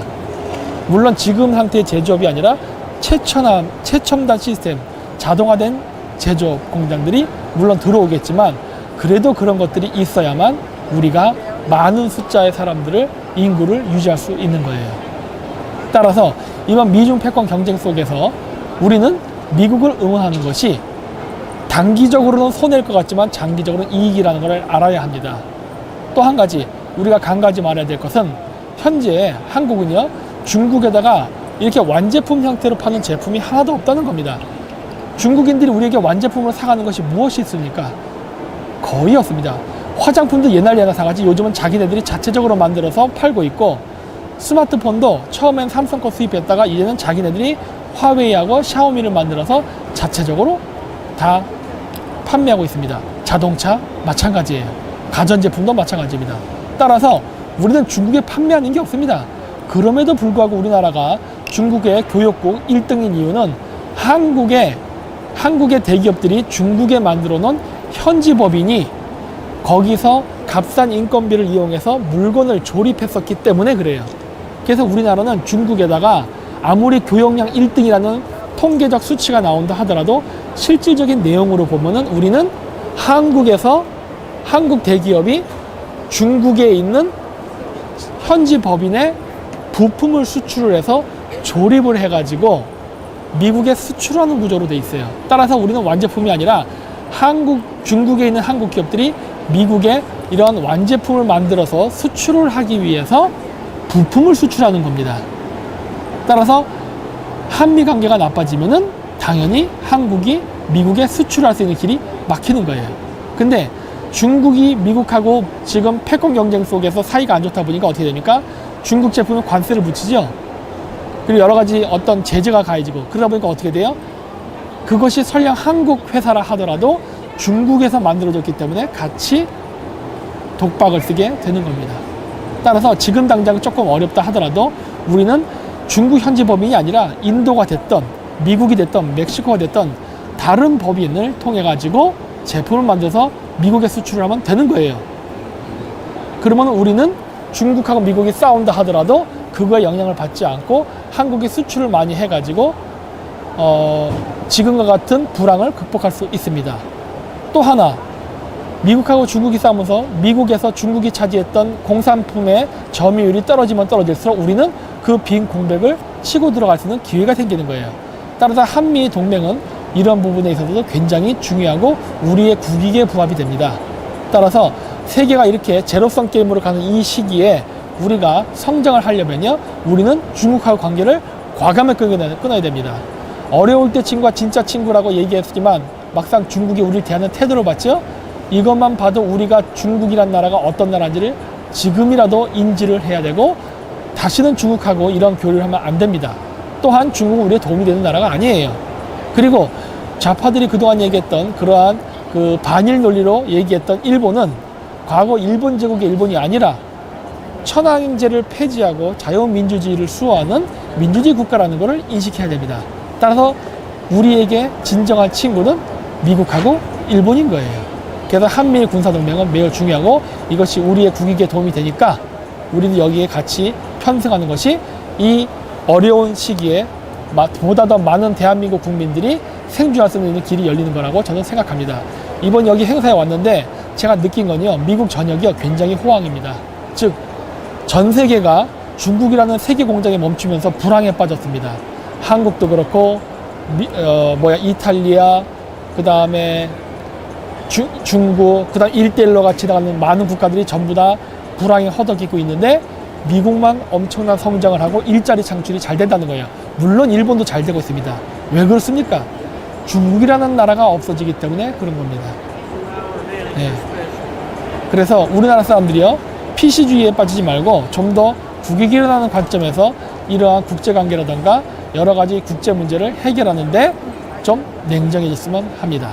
물론 지금 상태의 제조업이 아니라 최첨단 시스템, 자동화된 제조업 공장들이 물론 들어오겠지만, 그래도 그런 것들이 있어야만 우리가 많은 숫자의 사람들을, 인구를 유지할 수 있는 거예요. 따라서 이번 미중 패권 경쟁 속에서 우리는 미국을 응원하는 것이 단기적으로는 손해일 것 같지만 장기적으로는 이익이라는 걸 알아야 합니다. 또 한 가지 우리가 간과하지 말아야 될 것은, 현재 한국은요, 중국에다가 이렇게 완제품 형태로 파는 제품이 하나도 없다는 겁니다. 중국인들이 우리에게 완제품을 사가는 것이 무엇이 있습니까? 거의 없습니다. 화장품도 옛날에 사가지 요즘은 자기네들이 자체적으로 만들어서 팔고 있고, 스마트폰도 처음엔 삼성 거 수입했다가 이제는 자기네들이 화웨이하고 샤오미를 만들어서 자체적으로 다 판매하고 있습니다. 자동차 마찬가지예요. 가전제품도 마찬가지입니다. 따라서 우리는 중국에 판매하는 게 없습니다. 그럼에도 불구하고 우리나라가 중국의 교역국 1등인 이유는 한국의 대기업들이 중국에 만들어 놓은 현지 법인이 거기서 값싼 인건비를 이용해서 물건을 조립했었기 때문에 그래요. 그래서 우리나라는 중국에다가 아무리 교역량 1등이라는 통계적 수치가 나온다 하더라도 실질적인 내용으로 보면은 우리는 한국에서, 한국 대기업이 중국에 있는 현지 법인의 부품을 수출을 해서 조립을 해가지고 미국에 수출하는 구조로 돼 있어요. 따라서 우리는 완제품이 아니라 중국에 있는 한국 기업들이 미국에 이런 완제품을 만들어서 수출을 하기 위해서 부품을 수출하는 겁니다. 따라서 한미 관계가 나빠지면은 당연히 한국이 미국에 수출할 수 있는 길이 막히는 거예요. 근데 중국이 미국하고 지금 패권 경쟁 속에서 사이가 안 좋다 보니까 어떻게 됩니까? 중국 제품에 관세를 붙이죠. 그리고 여러 가지 어떤 제재가 가해지고, 그러다 보니까 어떻게 돼요? 그것이 설령 한국 회사라 하더라도 중국에서 만들어졌기 때문에 같이 독박을 쓰게 되는 겁니다. 따라서 지금 당장 조금 어렵다 하더라도 우리는 중국 현지 법인이 아니라 인도가 됐던, 미국이 됐던, 멕시코가 됐던 다른 법인을 통해 가지고 제품을 만들어서 미국에 수출을 하면 되는 거예요. 그러면 우리는 중국하고 미국이 싸운다 하더라도 그거에 영향을 받지 않고 한국이 수출을 많이 해가지고 지금과 같은 불황을 극복할 수 있습니다. 또 하나, 미국하고 중국이 싸우면서 미국에서 중국이 차지했던 공산품의 점유율이 떨어지면 떨어질수록 우리는 그 빈 공백을 치고 들어갈 수 있는 기회가 생기는 거예요. 따라서 한미 동맹은 이런 부분에 있어서도 굉장히 중요하고 우리의 국익에 부합이 됩니다. 따라서 세계가 이렇게 제로섬 게임으로 가는 이 시기에 우리가 성장을 하려면요, 우리는 중국하고 관계를 과감하게 끊어야 됩니다. 어려울 때 친구가 진짜 친구라고 얘기했지만 막상 중국이 우리를 대하는 태도를 봤죠? 이것만 봐도 우리가 중국이란 나라가 어떤 나라인지를 지금이라도 인지를 해야 되고 다시는 중국하고 이런 교류를 하면 안 됩니다. 또한 중국은 우리에 도움이 되는 나라가 아니에요. 그리고 좌파들이 그동안 얘기했던 그러한 그 반일 논리로 얘기했던 일본은 과거 일본 제국의 일본이 아니라 천황제를 폐지하고 자유민주주의를 수호하는 민주주의 국가라는 것을 인식해야 됩니다. 따라서 우리에게 진정한 친구는 미국하고 일본인 거예요. 그래서 한미일 군사동맹은 매우 중요하고 이것이 우리의 국익에 도움이 되니까 우리는 여기에 같이 편승하는 것이 이 어려운 시기에 보다 더 많은 대한민국 국민들이 생존할 수 있는 길이 열리는 거라고 저는 생각합니다. 이번 여기 행사에 왔는데 제가 느낀 건요, 미국 전역이 굉장히 호황입니다. 즉 전 세계가 중국이라는 세계 공장에 멈추면서 불황에 빠졌습니다. 한국도 그렇고 이탈리아, 그 다음에 중국, 그 다음 1대1로 같이 나가는 많은 국가들이 전부 다 불황에 허덕이고 있는데 미국만 엄청난 성장을 하고 일자리 창출이 잘 된다는 거예요. 물론 일본도 잘 되고 있습니다. 왜 그렇습니까? 중국이라는 나라가 없어지기 때문에 그런 겁니다. 네. 그래서 우리나라 사람들이요, PC주의에 빠지지 말고 좀 더 국익이 일어나는 관점에서 이러한 국제관계라든가 여러 가지 국제 문제를 해결하는데 좀 냉정해졌으면 합니다.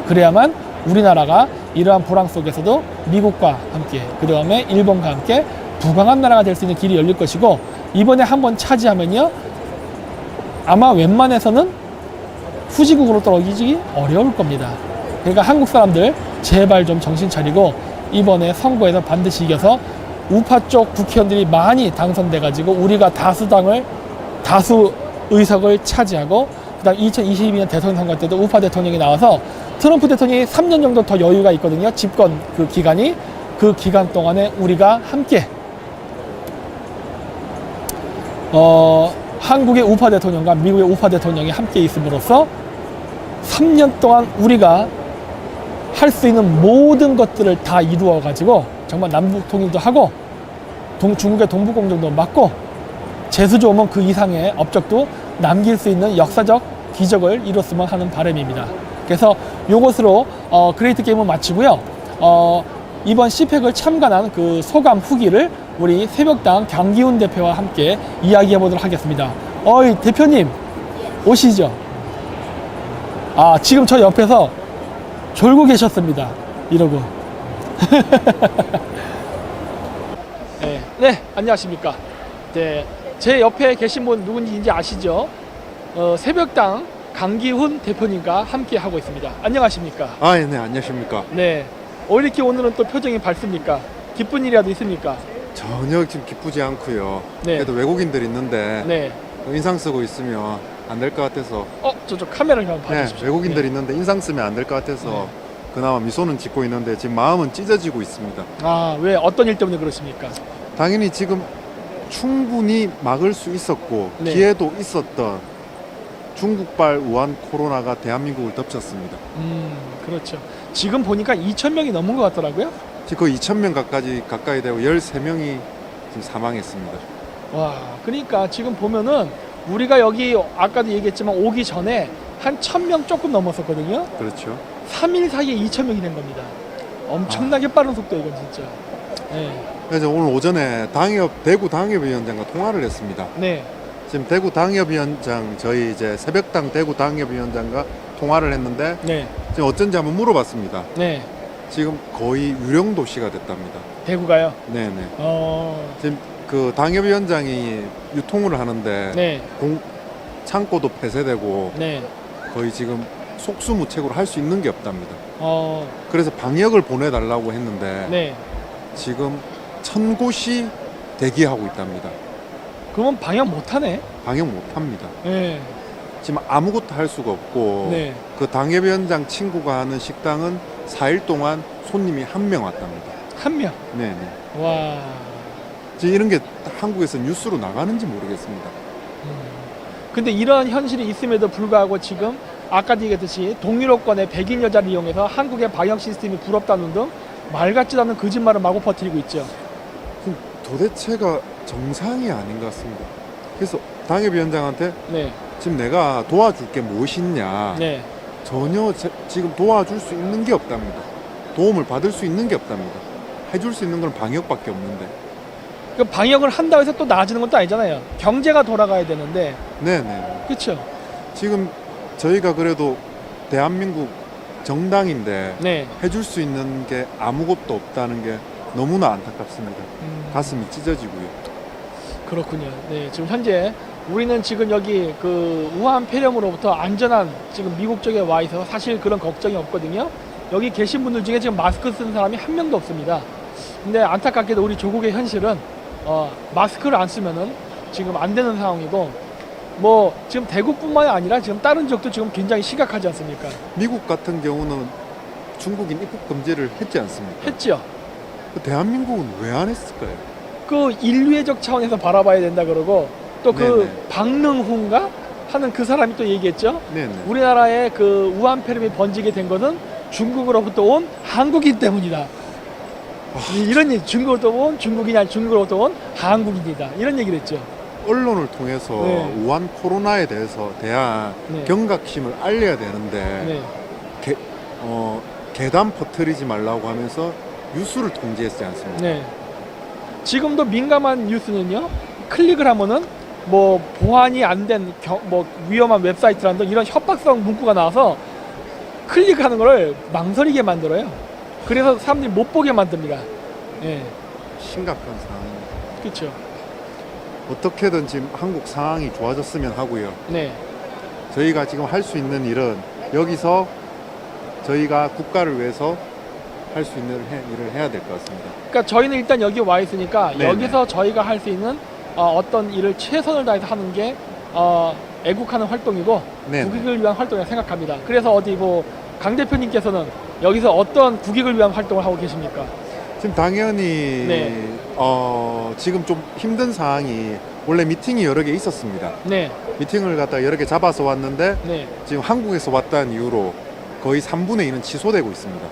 그래야만 우리나라가 이러한 불황 속에서도 미국과 함께, 그 다음에 일본과 함께 부강한 나라가 될 수 있는 길이 열릴 것이고, 이번에 한번 차지하면요, 아마 웬만해서는 후지국으로 떨어지기 어려울 겁니다. 그러니까 한국 사람들 제발 좀 정신 차리고 이번에 선거에서 반드시 이겨서 우파 쪽 국회의원들이 많이 당선돼 가지고 우리가 다수 의석을 차지하고, 그 다음 2022년 대통령 선거 때도 우파 대통령이 나와서 트럼프 대통령이 3년 정도 더 여유가 있거든요. 집권 그 기간이. 그 기간 동안에 우리가 함께 한국의 우파 대통령과 미국의 우파 대통령이 함께 있음으로써 3년 동안 우리가 할 수 있는 모든 것들을 다 이루어 가지고 정말 남북 통일도 하고 중국의 동북공정도 막고 재수조 오면 그 이상의 업적도 남길 수 있는 역사적 기적을 이뤘으면 하는 바람입니다. 그래서 이것으로 그레이트 게임을 마치고요. 이번 CPEC을 참관한 그 소감 후기를 우리 새벽당 강기훈 대표와 함께 이야기해 보도록 하겠습니다. 대표님 오시죠. 지금 저 옆에서 졸고 계셨습니다. 이러고. 네, 안녕하십니까. 네, 제 옆에 계신 분 누군지 이제 아시죠? 새벽당 강기훈 대표님과 함께 하고 있습니다. 안녕하십니까? 네, 안녕하십니까? 네, 이렇게 오늘은 또 표정이 밝습니까? 기쁜 일이라도 있습니까? 전혀 지금 기쁘지 않고요. 네. 그래도 외국인들 있는데 네. 인상 쓰고 있으면 안 될 것 같아서. 저쪽 카메라를 한번 봐주십시오. 네, 외국인들 네. 있는데 인상 쓰면 안 될 것 같아서 네. 그나마 미소는 짓고 있는데 지금 마음은 찢어지고 있습니다. 왜 어떤 일 때문에 그러십니까? 당연히 지금 충분히 막을 수 있었고 네. 기회도 있었던 중국발 우한 코로나가 대한민국을 덮쳤습니다. 그렇죠. 지금 보니까 2,000명이 넘은 것 같더라고요. 지금 거의 2,000명 가까이 되고 13명이 지금 사망했습니다. 와, 그러니까 지금 보면은 우리가 여기 아까도 얘기했지만 오기 전에 한 1,000명 조금 넘었었거든요. 그렇죠. 3일 사이에 2,000명이 된 겁니다. 엄청나게 빠른 속도 이건 진짜. 네. 그래서 오늘 오전에 대구 당협위원장과 통화를 했습니다. 네. 지금 대구 당협위원장, 저희 이제 새벽당 대구 당협위원장과 통화를 했는데 네. 지금 어쩐지 한번 물어봤습니다. 네. 지금 거의 유령 도시가 됐답니다. 대구가요? 네네. 어. 지금 그 당협위원장이 유통을 하는데 네. 창고도 폐쇄되고 네. 거의 지금 속수무책으로 할 수 있는 게 없답니다. 어, 그래서 방역을 보내달라고 했는데 네. 지금 1000곳이 대기하고 있답니다. 그러면 방역 못하네. 방역 못합니다. 네. 지금 아무것도 할 수가 없고 네. 그 당협위원장 친구가 하는 식당은 4일 동안 손님이 한 명 왔답니다. 한 명. 네네. 와. 지금 이런 게 한국에서 뉴스로 나가는지 모르겠습니다. 근데 이런 현실이 있음에도 불구하고 지금 아까도 얘기했듯이 동유럽권의 백인 여자를 이용해서 한국의 방역 시스템이 부럽다는 등 말 같지도 않은 거짓말을 마구 퍼뜨리고 있죠. 그럼 도대체가 정상이 아닌 것 같습니다. 그래서 당협위원장한테 네. 지금 내가 도와줄 게 무엇이냐, 네. 전혀 지금 도와줄 수 있는 게 없답니다. 도움을 받을 수 있는 게 없답니다. 해줄 수 있는 건 방역밖에 없는데. 그 방역을 한다고 해서 또 나아지는 것도 아니잖아요. 경제가 돌아가야 되는데. 네네. 그렇죠. 지금 저희가 그래도 대한민국 정당인데 네. 해줄 수 있는 게 아무것도 없다는 게 너무나 안타깝습니다. 가슴이 찢어지고요. 그렇군요. 네. 지금 현재 우리는 지금 여기 그 우한 폐렴으로부터 안전한 지금 미국 쪽에 와 있어서 사실 그런 걱정이 없거든요. 여기 계신 분들 중에 지금 마스크 쓴 사람이 한 명도 없습니다. 근데 안타깝게도 우리 조국의 현실은 마스크를 안 쓰면은 지금 안 되는 상황이고, 뭐 지금 대구뿐만이 아니라 지금 다른 지역도 지금 굉장히 심각하지 않습니까? 미국 같은 경우는 중국인 입국 금지를 했지 않습니까? 했죠. 그 대한민국은 왜 안 했을까요? 그 인류애적 차원에서 바라봐야 된다 그러고, 또 그 네네. 박능훈가 하는 그 사람이 또 얘기했죠. 네네. 우리나라에 그 우한 폐렴이 번지게 된 것은 중국으로부터 온 한국인 때문이다. 이런 얘기, 중국으로부터 온 중국인이 아니 중국으로부터 온 한국인이다. 이런 얘기를 했죠. 언론을 통해서 네. 우한 코로나에 대한 네. 경각심을 알려야 되는데 네. 계단 퍼뜨리지 말라고 하면서 뉴스를 통제했지 않습니까? 네. 지금도 민감한 뉴스는요, 클릭을 하면은 뭐 보안이 안 된 뭐 위험한 웹사이트라는 등 이런 협박성 문구가 나와서 클릭하는 거를 망설이게 만들어요. 그래서 사람들이 못 보게 만듭니다. 예. 심각한 상황입니다. 그렇죠. 어떻게든 지금 한국 상황이 좋아졌으면 하고요. 네. 저희가 지금 할 수 있는 일은 여기서 저희가 국가를 위해서 할 수 있는 일을 해야 될 것 같습니다. 그러니까 저희는 일단 여기 와 있으니까 네네. 여기서 저희가 할 수 있는 어떤 일을 최선을 다해서 하는 게 애국하는 활동이고 네네. 국익을 위한 활동이라고 생각합니다. 그래서 어디 뭐 강 대표님께서는 여기서 어떤 국익을 위한 활동을 하고 계십니까? 지금 당연히 네. 지금 좀 힘든 상황이 원래 미팅이 여러 개 있었습니다. 네. 미팅을 갖다 여러 개 잡아서 왔는데 네. 지금 한국에서 왔다는 이유로 거의 3분의 2는 취소되고 있습니다.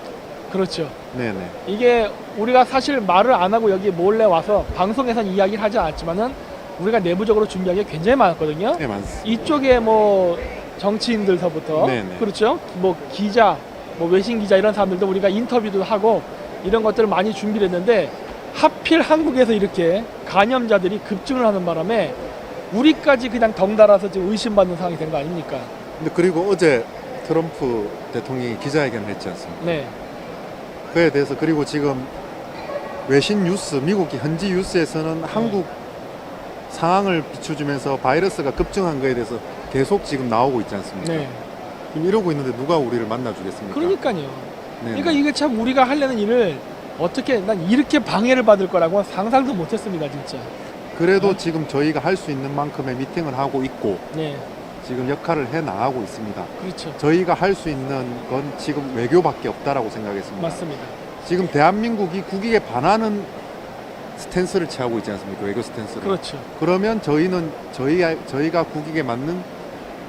그렇죠. 네네. 이게 우리가 사실 말을 안 하고 여기 몰래 와서 방송에선 이야기를 하지 않았지만은 우리가 내부적으로 준비한 게 굉장히 많았거든요. 네, 맞습니다. 이쪽에 뭐 정치인들서부터 네네. 그렇죠. 뭐 기자, 뭐 외신 기자 이런 사람들도 우리가 인터뷰도 하고 이런 것들을 많이 준비를 했는데 하필 한국에서 이렇게 감염자들이 급증을 하는 바람에 우리까지 그냥 덩달아서 지금 의심받는 상황이 된 거 아닙니까? 근데 그리고 어제 트럼프 대통령이 기자회견을 했지 않습니까? 네. 그에 대해서 그리고 지금 외신 뉴스, 미국 현지 뉴스에서는 한국 상황을 비춰주면서 바이러스가 급증한 거에 대해서 계속 지금 나오고 있지 않습니까? 네. 지금 이러고 있는데 누가 우리를 만나주겠습니까? 그러니까요. 네네. 그러니까 이게 참 우리가 하려는 일을 어떻게 난 이렇게 방해를 받을 거라고 상상도 못했습니다, 진짜. 그래도 네. 지금 저희가 할 수 있는 만큼의 미팅을 하고 있고 네, 지금 역할을 해 나가고 있습니다. 그렇죠. 저희가 할 수 있는 건 지금 외교밖에 없다라고 생각했습니다. 맞습니다. 지금 대한민국이 국익에 반하는 스탠스를 취하고 있지 않습니까? 외교 스탠스를. 그렇죠. 그러면 저희는 저희가 국익에 맞는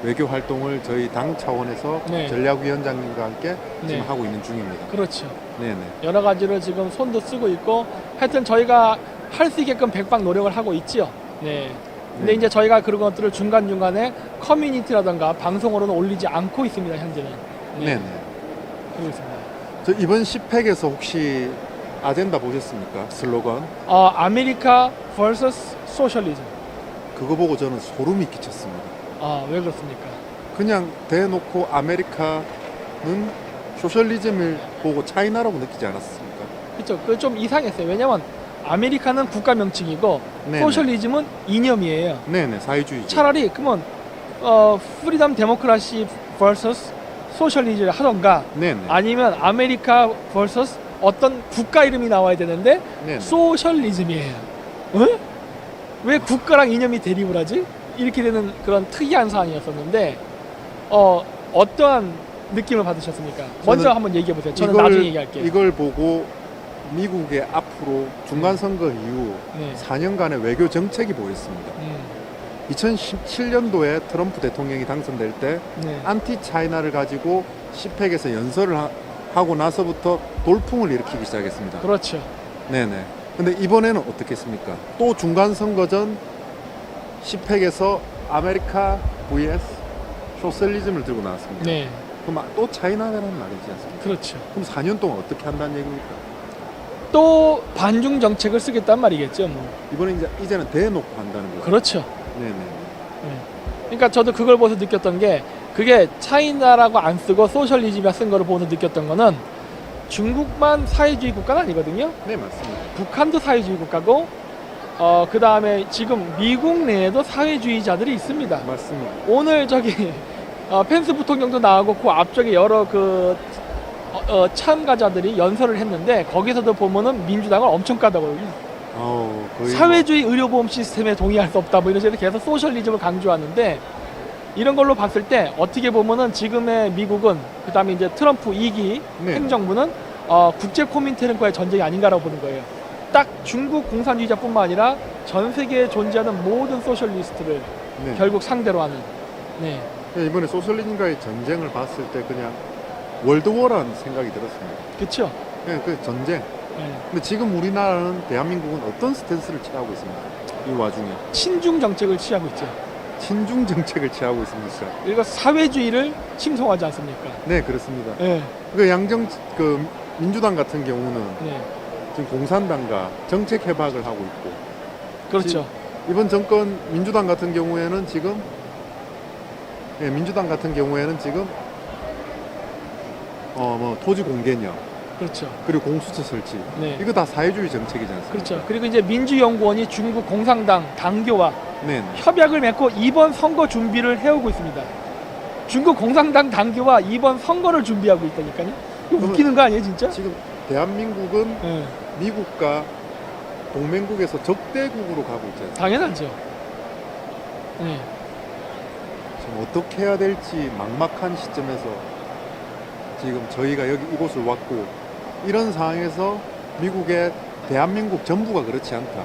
외교 활동을 저희 당 차원에서 네. 전략위원장님과 함께 네. 지금 하고 있는 중입니다. 그렇죠. 네네. 여러 가지를 지금 손도 쓰고 있고 하여튼 저희가 할 수 있게끔 백방 노력을 하고 있지요. 네. 근데 네. 이제 저희가 그런 것들을 중간중간에 커뮤니티라든가 방송으로는 올리지 않고 있습니다, 현재는. 네네. 그러고 있습니다. 저 이번 10팩에서 혹시 아젠다 보셨습니까? 슬로건. 아메리카 vs 소셜리즘. 그거 보고 저는 소름이 끼쳤습니다. 왜 그렇습니까? 그냥 대놓고 아메리카는 소셜리즘을 보고 차이나라고 느끼지 않았습니까? 그렇죠. 그 좀 이상했어요. 왜냐면 아메리카는 국가 명칭이고 네네. 소셜리즘은 이념이에요. 네네, 사회주의죠. 차라리 그러면 프리덤 데모크라시 vs 소셜리즘을 하던가 네네. 아니면 아메리카 vs 어떤 국가 이름이 나와야 되는데 네네. 소셜리즘이에요. 어? 왜 국가랑 이념이 대립을 하지? 이렇게 되는 그런 특이한 사안이었었는데 어떠한 느낌을 받으셨습니까? 먼저 한번 얘기해 보세요. 저는 나중에 얘기할게요. 이걸 보고 미국의 앞으로 중간 선거 이후 네. 4년간의 외교 정책이 보였습니다. 2017년도에 트럼프 대통령이 당선될 때 네. 안티 차이나를 가지고 시펙에서 연설을 하고 나서부터 돌풍을 일으키기 시작했습니다. 그렇죠. 네네. 근데 이번에는 어떻겠습니까? 또 중간 선거 전 시펙에서 아메리카 vs 소셜리즘을 들고 나왔습니다. 네. 그럼 또 차이나라는 말이지 않습니까? 그렇죠. 그럼 4년 동안 어떻게 한다는 얘기입니까? 또 반중 정책을 쓰겠단 말이겠죠. 뭐. 이번에 이제는 대놓고 한다는 거죠. 그렇죠. 네네. 네. 그러니까 저도 그걸 보면서 느꼈던 게 그게 차이나라고 안 쓰고 소셜리즘이라 쓴 거를 보면서 느꼈던 거는 중국만 사회주의 국가는 아니거든요. 네 맞습니다. 북한도 사회주의 국가고 그 다음에 지금 미국 내에도 사회주의자들이 있습니다. 맞습니다. 오늘 저기 펜스 부통령도 나오고 그 앞쪽에 여러 그 참가자들이 연설을 했는데 거기서도 보면은 민주당을 엄청 까다로워요. 거의 사회주의 의료보험 시스템에 동의할 수 없다 뭐 이런 식으로 계속 소셜리즘을 강조하는데 이런 걸로 봤을 때 어떻게 보면은 지금의 미국은 그 다음에 이제 트럼프 2기 네. 행정부는 국제 코민테른과의 전쟁이 아닌가라고 보는 거예요. 딱 중국 공산주의자뿐만 아니라 전 세계에 존재하는 모든 소셜리스트를 네. 결국 상대로 하는. 네. 이번에 소셜리즘과의 전쟁을 봤을 때 그냥 월드워라는 생각이 들었습니다. 그렇죠. 그냥 그 전쟁. 네. 근데 지금 우리나라는 대한민국은 어떤 스탠스를 취하고 있습니까? 이 와중에 친중 정책을 취하고 있죠. 친중 정책을 취하고 있습니다. 그리고 사회주의를 칭송하지 않습니까? 네 그렇습니다. 네. 그 민주당 같은 경우는 네. 지금 공산당과 정책 협약을 하고 있고 그렇죠. 이번 정권 민주당 같은 경우에는 지금 토지 공개념 그렇죠. 그리고 공수처 설치 네. 이거 다 사회주의 정책이지 않습니까? 그렇죠. 그리고 이제 민주연구원이 중국 공산당 당교와 네. 협약을 맺고 이번 선거 준비를 해오고 있습니다. 중국 공산당 당교와 이번 선거를 준비하고 있다니까요. 이거 웃기는 거 아니에요, 진짜? 지금 대한민국은 네. 미국과 동맹국에서 적대국으로 가고 있지 않습니까? 당연하죠. 네. 지금 어떻게 해야 될지 막막한 시점에서 지금 저희가 이곳을 왔고 이런 상황에서 미국의 대한민국 전부가 그렇지 않다.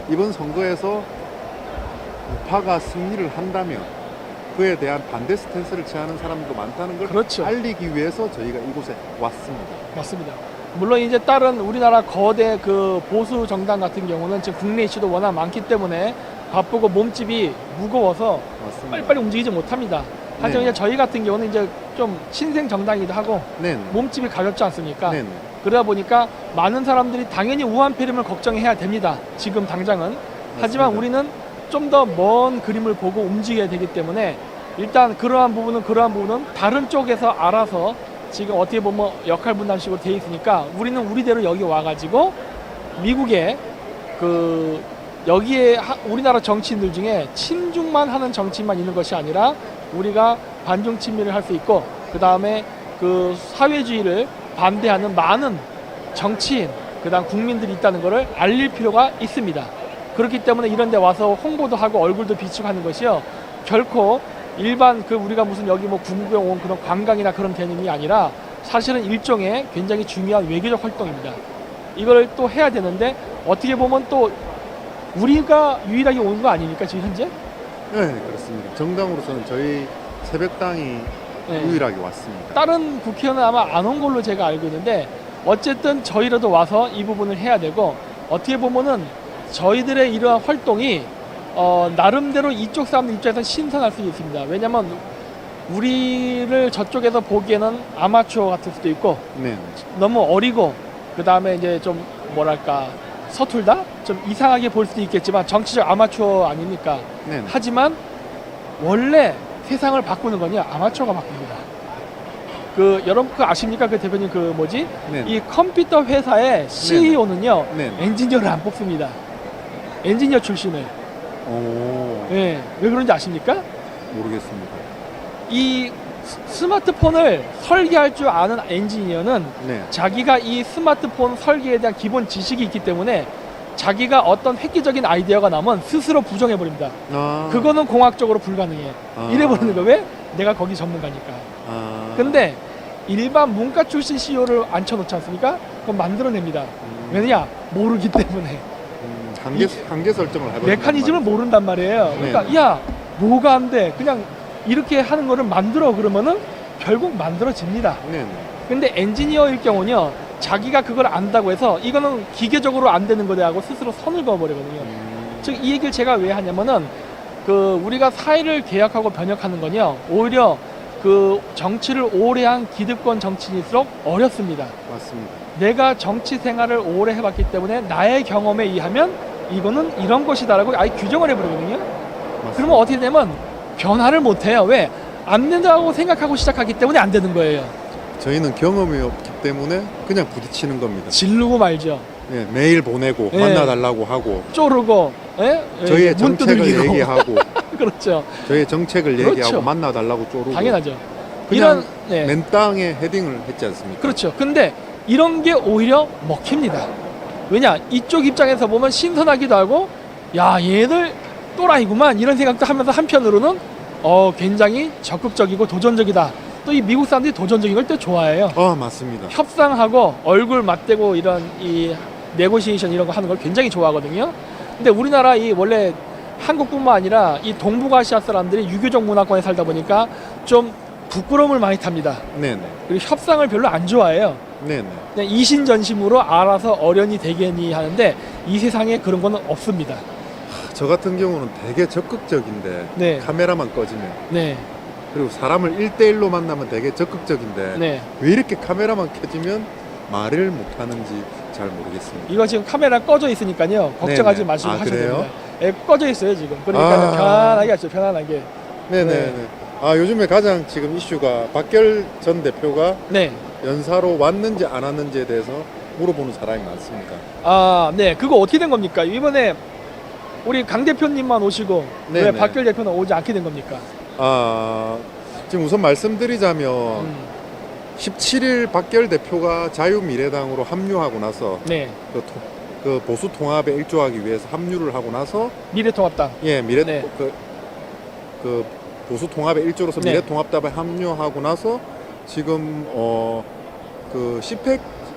이번 선거에서 우파가 승리를 한다면 그에 대한 반대 스탠스를 취하는 사람도 많다는 걸 그렇죠. 알리기 위해서 저희가 이곳에 왔습니다. 맞습니다. 물론 이제 다른 우리나라 거대 그 보수 정당 같은 경우는 지금 국내 이슈도 워낙 많기 때문에 바쁘고 몸집이 무거워서 맞습니다. 빨리빨리 움직이지 못합니다. 하지만 네. 이제 저희 같은 경우는 이제 좀 신생 정당이기도 하고 네. 몸집이 가볍지 않습니까? 네. 그러다 보니까 많은 사람들이 당연히 우한폐렴을 걱정해야 됩니다. 지금 당장은. 하지만 우리는 좀 더 먼 그림을 보고 움직여야 되기 때문에 일단 그러한 부분은 다른 쪽에서 알아서 지금 어떻게 보면 역할 분담식으로 돼 있으니까 우리는 우리대로 여기 와가지고 미국의 그 여기에 우리나라 정치인들 중에 친중만 하는 정치인만 있는 것이 아니라 우리가 반중 친미를 할 수 있고 그 다음에 그 사회주의를 반대하는 많은 정치인 그다음 국민들이 있다는 것을 알릴 필요가 있습니다. 그렇기 때문에 이런 데 와서 홍보도 하고 얼굴도 비추고 하는 것이요 결코 일반 그 우리가 무슨 여기 뭐 궁구경 온 그런 관광이나 그런 개념이 아니라 사실은 일종의 굉장히 중요한 외교적 활동입니다. 이걸 또 해야 되는데 어떻게 보면 또 우리가 유일하게 온 거 아닙니까 지금 현재? 네, 그렇습니다. 정당으로서는 저희 새벽당이 네. 유일하게 왔습니다. 다른 국회의원은 아마 안 온 걸로 제가 알고 있는데 어쨌든 저희라도 와서 이 부분을 해야 되고 어떻게 보면은 저희들의 이러한 활동이 나름대로 이쪽 사람들 입장에서 신선할 수 있습니다. 왜냐하면 우리를 저쪽에서 보기에는 아마추어 같을 수도 있고 네. 너무 어리고 그 다음에 이제 좀 뭐랄까 서툴다? 좀 이상하게 볼 수도 있겠지만 정치적 아마추어 아닙니까? 네. 하지만 원래 세상을 바꾸는 건요 아마추어가 바꿉니다. 그 여러분 그 아십니까? 그 대표님 그 뭐지? 네. 이 컴퓨터 회사의 CEO는요 네. 엔지니어를 안 뽑습니다. 엔지니어 출신을. 오, 예. 왜 그런지 아십니까? 모르겠습니다. 이 스마트폰을 설계할 줄 아는 엔지니어는 네. 자기가 이 스마트폰 설계에 대한 기본 지식이 있기 때문에 자기가 어떤 획기적인 아이디어가 나면 스스로 부정해버립니다. 아. 그거는 공학적으로 불가능해. 아. 이래버리는 거. 왜? 내가 거기 전문가니까. 아. 근데 일반 문과 출신 CEO를 앉혀놓지 않습니까? 그건 만들어냅니다. 왜냐? 모르기 때문에. 한계 설정을 해버린단 메커니즘을 말이죠. 모른단 말이에요. 그러니까 네. 야 뭐가 안 돼? 그냥 이렇게 하는 거를 만들어 그러면은 결국 만들어집니다. 네. 근데 엔지니어일 경우는요, 자기가 그걸 안다고 해서 이거는 기계적으로 안 되는 거다 하고 스스로 선을 그어버리거든요. 즉 이 얘기를 제가 왜 하냐면은 그 우리가 사회를 개혁하고 변혁하는 건요, 오히려 그 정치를 오래 한 기득권 정치인일수록 어렵습니다. 맞습니다. 내가 정치 생활을 오래 해봤기 때문에 나의 경험에 의하면 이거는 이런 것이다라고 아예 규정을 해버리거든요. 맞습니다. 그러면 어떻게 되면 변화를 못해요. 왜? 안 된다고 생각하고 시작하기 때문에 안 되는 거예요. 저희는 경험이 없기 때문에 그냥 부딪히는 겁니다. 지르고 말죠. 예, 메일 보내고 예. 만나달라고 하고 쪼르고, 예? 저희의 문 정책을 두들기고. 얘기하고 그렇죠. 저희의 정책을 그렇죠. 얘기하고 만나달라고 쪼르고 당연하죠. 그냥 네. 맨 땅에 헤딩을 했지 않습니까? 그렇죠. 근데 이런 게 오히려 먹힙니다. 왜냐? 이쪽 입장에서 보면 신선하기도 하고, 야, 얘들 또라이구만 이런 생각도 하면서 한편으로는 굉장히 적극적이고 도전적이다. 또 이 미국 사람들이 도전적인 걸 또 좋아해요. 맞습니다. 협상하고 얼굴 맞대고 이런 이 네고시에이션 이런 거 하는 걸 굉장히 좋아하거든요. 근데 우리나라 이 원래 한국뿐만 아니라 이 동북아시아 사람들이 유교적 문화권에 살다 보니까 좀 부끄러움을 많이 탑니다. 네네. 그리고 협상을 별로 안 좋아해요. 네네. 그냥 이신전심으로 알아서 어련히 대견히 하는데 이 세상에 그런 거는 없습니다. 저 같은 경우는 되게 적극적인데 네. 카메라만 꺼지면 네, 그리고 사람을 1대1로 만나면 되게 적극적인데 네. 왜 이렇게 카메라만 켜지면 말을 못하는지 잘 모르겠습니다. 이거 지금 카메라 꺼져 있으니까요. 걱정하지 네네. 마시고 하셔도 그래요? 됩니다. 예, 꺼져 있어요 지금. 그러니까 편안하게 하죠. 편안하게. 네네네. 요즘에 가장 지금 이슈가 박결 전 대표가 네. 연사로 왔는지 안 왔는지에 대해서 물어보는 사람이 많습니다. 네. 그거 어떻게 된 겁니까? 이번에 우리 강 대표님만 오시고 왜 네네. 박결 대표는 오지 않게 된 겁니까? 지금 우선 말씀드리자면 17일 박결 대표가 자유미래당으로 합류하고 나서 네. 그 보수 통합에 일조하기 위해서 합류를 하고 나서 미래통합당. 네. 그 보수 통합에 일조로서 네. 미래통합당에 합류하고 나서 지금 그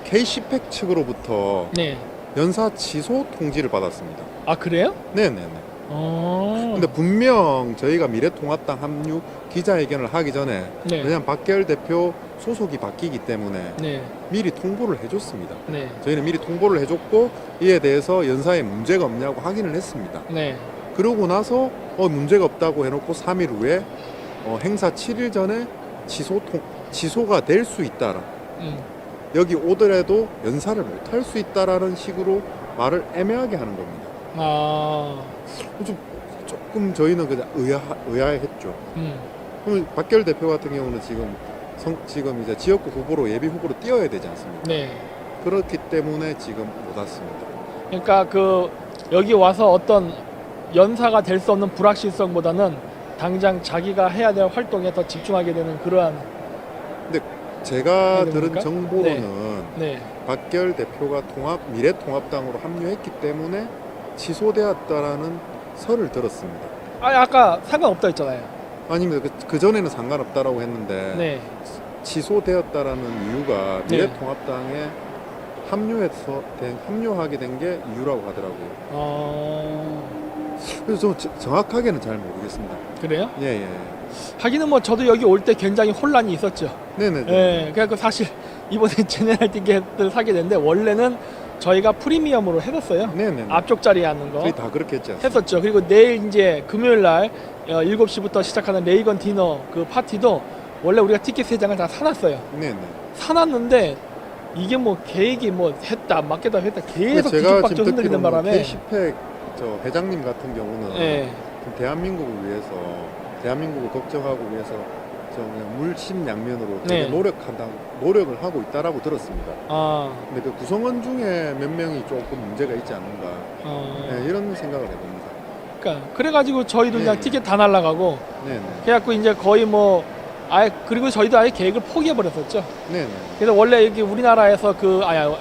K-CPEC 측으로부터 네. 연사 취소 통지를 받았습니다. 아, 그래요? 네네네. 근데 분명 저희가 미래통합당 합류 기자회견을 하기 전에 네. 왜냐하면 박계열 대표 소속이 바뀌기 때문에 네. 미리 통보를 해줬습니다. 네. 저희는 미리 통보를 해줬고 이에 대해서 연사에 문제가 없냐고 확인을 했습니다. 네. 그러고 나서 문제가 없다고 해놓고 3일 후에 행사 7일 전에 취소가 될 수 있다라 여기 오더라도 연사를 못할 수 있다라는 식으로 말을 애매하게 하는 겁니다. 조금 저희는 그냥 의아했죠. 그럼 박결 대표 같은 경우는 지금 이제 지역구 후보로 예비 후보로 뛰어야 되지 않습니까? 네. 그렇기 때문에 지금 못 왔습니다. 그러니까 그 여기 와서 어떤 연사가 될 수 없는 불확실성보다는 당장 자기가 해야 될 활동에 더 집중하게 되는 그러한. 근데 제가 들은 겁니까? 정보로는 네. 박결 대표가 미래통합당으로 합류했기 때문에 취소되었다라는 설을 들었습니다. 아까 상관없다 했잖아요. 아닙니다. 그 전에는 상관없다라고 했는데 네. 취소되었다라는 이유가 네. 미래통합당에 합류하게 된 게 이유라고 하더라고요. 그래서 좀 정확하게는 잘 모르겠습니다. 그래요? 예. 하기는 뭐 저도 여기 올 때 굉장히 혼란이 있었죠. 네네. 예. 그래서 사실 이번에 제네랄 티켓을 사게 됐는데 원래는 저희가 프리미엄으로 해뒀어요. 네네. 앞쪽 자리에 앉는 거 저희 다 그렇게 했지 않습니까? 했었죠. 그리고 내일 이제 금요일 날 7시부터 시작하는 레이건 디너 그 파티도 원래 우리가 티켓 3장을 다 사놨어요. 네네. 사놨는데 이게 뭐 계획이 뭐 했다 맞겠다 했다 계속 제가 뒤죽박죽 지금 흔들리는 듣기로는 바람에 K-CPEC 저 회장님 같은 경우는 예. 대한민국을 위해서 대한민국을 걱정하고 위해서 그냥 물심양면으로 되게 네. 노력을 하고 있다라고 들었습니다. 근데 그 구성원 중에 몇 명이 조금 문제가 있지 않는가 네, 이런 생각을 해봅니다. 그러니까 그래가지고 저희도 그냥 네. 티켓 다 날라가고 네네. 그래갖고 이제 거의 뭐 아예 그리고 저희도 아예 계획을 포기해 버렸었죠. 네네. 그래서 원래 여기 우리나라에서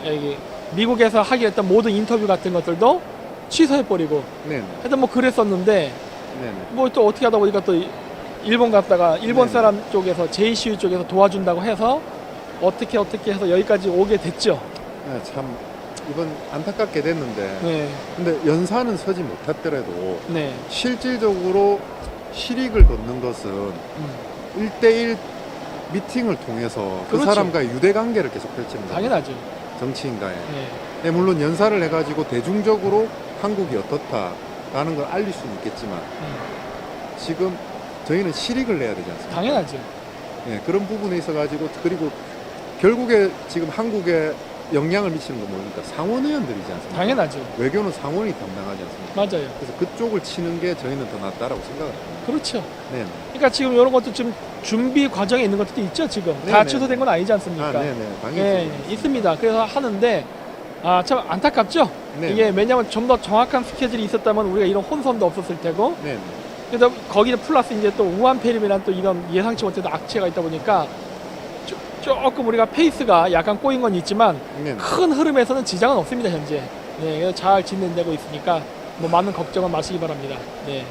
여기 미국에서 하기로 했던 모든 인터뷰 같은 것들도 취소해 버리고 네네. 하여튼 뭐 그랬었는데 네네. 뭐 또 어떻게 하다 보니까 또 일본 갔다가 일본 네네. 사람 쪽에서 JCU 쪽에서 도와준다고 해서 어떻게 해서 여기까지 오게 됐죠. 네, 참 이번 안타깝게 됐는데 네, 근데 연사는 서지 못했더라도 네, 실질적으로 실익을 걷는 것은 음, 1대1 미팅을 통해서 그 그렇죠. 사람과의 유대관계를 계속 펼치는 거예요. 당연하죠. 정치인과의. 네, 네, 물론 연사를 해가지고 대중적으로 한국이 어떻다라는 걸 알릴 수는 있겠지만 지금 저희는 실익을 내야 되지 않습니까? 당연하죠. 네, 그런 부분에 있어가지고 그리고 결국에 지금 한국에 영향을 미치는 건 뭡니까? 상원의원들이지 않습니까? 당연하죠. 외교는 상원이 담당하지 않습니까? 맞아요. 그래서 그쪽을 치는 게 저희는 더 낫다라고 생각을 합니다. 그렇죠. 네. 그러니까 지금 이런 것도 좀 준비 과정에 있는 것도 있죠. 지금 다 네네. 취소된 건 아니지 않습니까? 아, 네네. 당연히. 네, 있습니다. 그래서 하는데 참 안타깝죠. 네. 이게 왜냐하면 좀 더 정확한 스케줄이 있었다면 우리가 이런 혼선도 없었을 테고, 네. 그래서 거기에 플러스 이제 또 우한폐렴이란 또 이런 예상치 못했던 악재가 있다 보니까 조금 우리가 페이스가 약간 꼬인 건 있지만 네. 큰 흐름에서는 지장은 없습니다 현재. 네, 그래서 잘 진행되고 있으니까 뭐 많은 걱정은 마시기 바랍니다. 네,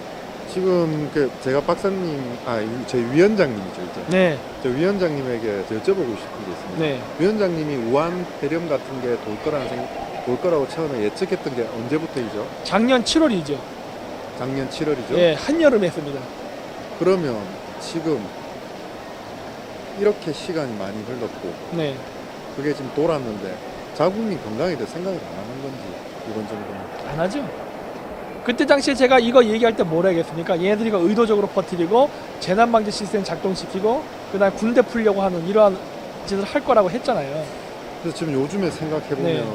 지금 제가 박사님, 저희 위원장님이죠, 이제. 네, 저 위원장님에게 저 여쭤보고 싶은 게 있습니다. 네. 위원장님이 우한 폐렴 같은 게 돌 거라고 처음에 예측했던 게 언제부터이죠? 작년 7월이죠. 작년 7월이죠? 네, 한여름에 했습니다. 그러면 지금 이렇게 시간이 많이 흘렀고 네. 그게 지금 돌았는데 자국민 건강에 대해 생각을 안 하는 건지 이번 정도는. 안 하죠. 그때 당시에 제가 이거 얘기할 때 뭐라 했겠습니까? 얘네들이 이거 의도적으로 퍼뜨리고 재난방지 시스템 작동시키고 그다음 군대 풀려고 하는 이러한 짓을 할 거라고 했잖아요. 그래서 지금 요즘에 생각해보면 네.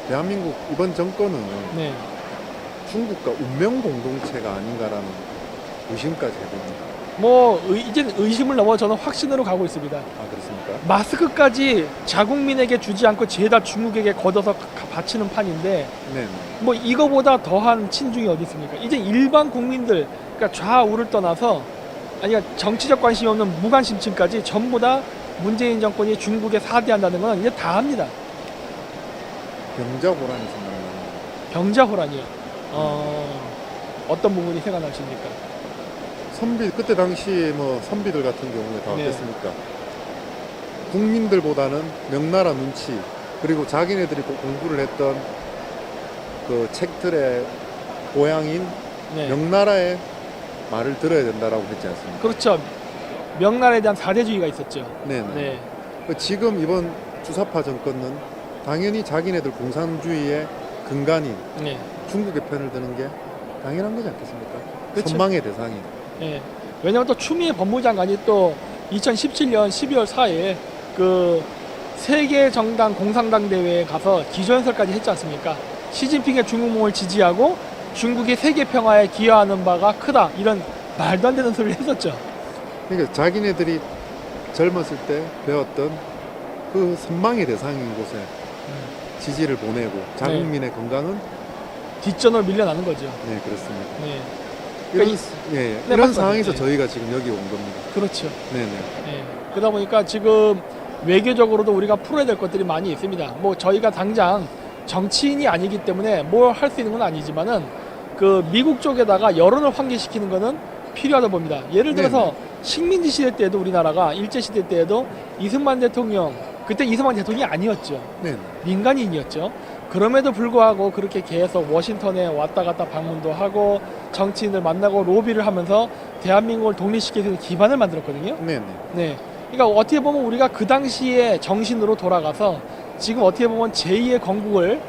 대한민국 이번 정권은 네. 중국과 운명 공동체가 아닌가라는 의심까지 해봅니다. 뭐 이제 의심을 넘어 저는 확신으로 가고 있습니다. 아, 그렇습니까? 마스크까지 자국민에게 주지 않고 죄다 중국에게 걷어서 바치는 판인데 네. 뭐 이거보다 더한 친중이 어디 있습니까? 이제 일반 국민들 그러니까 좌우를 떠나서 그러니까 정치적 관심이 없는 무관심층까지 전부 다 문재인 정권이 중국에 사대한다는 건 이제 다 합니다. 병자호란이 생각나는. 병자호란이요. 어떤 부분이 생각나십니까? 선비 그때 당시 뭐 선비들 같은 경우에 다 네. 어땠습니까? 국민들보다는 명나라 눈치 그리고 자기네들이 공부를 했던 그 책들의 고향인 네. 명나라의 말을 들어야 된다라고 했지 않습니까? 그렇죠. 명나라에 대한 사대주의가 있었죠. 네네. 네. 지금 이번 주사파 정권은 당연히 자기네들 공산주의의 근간인 네. 중국의 편을 드는 게 당연한 거지 않겠습니까? 그쵸. 선망의 대상이. 네. 왜냐하면 또 추미애 법무장관이 또 2017년 12월 4일 그 세계 정당 공산당 대회에 가서 기조연설까지 했지 않습니까? 시진핑의 중국몽을 지지하고 중국의 세계 평화에 기여하는 바가 크다 이런 말도 안 되는 소리를 했었죠. 그러니까 자기네들이 젊었을 때 배웠던 그 선망의 대상인 곳에 지지를 보내고 자국민의 건강은 뒷전으로 밀려나는 거죠. 네, 그렇습니다. 네. 이런, 그러니까 네, 이런 맞습니다. 상황에서 네. 저희가 지금 여기 온 겁니다. 그렇죠. 네네. 네. 그러다 보니까 지금 외교적으로도 우리가 풀어야 될 것들이 많이 있습니다. 뭐 저희가 당장 정치인이 아니기 때문에 뭘 할 수 있는 건 아니지만은 그 미국 쪽에다가 여론을 환기시키는 거는 필요하다 봅니다. 예를 들어서 네네. 식민지 시대 때도 우리나라가 일제 시대 때에도 이승만 대통령 그때 이승만 대통령이 아니었죠. 네. 민간인이었죠. 그럼에도 불구하고 그렇게 계속 워싱턴에 왔다 갔다 방문도 하고 정치인들 만나고 로비를 하면서 대한민국을 독립시키는 수 있는 기반을 만들었거든요. 네네. 네. 그러니까 어떻게 보면 우리가 그 당시의 정신으로 돌아가서 지금 어떻게 보면 제2의 건국을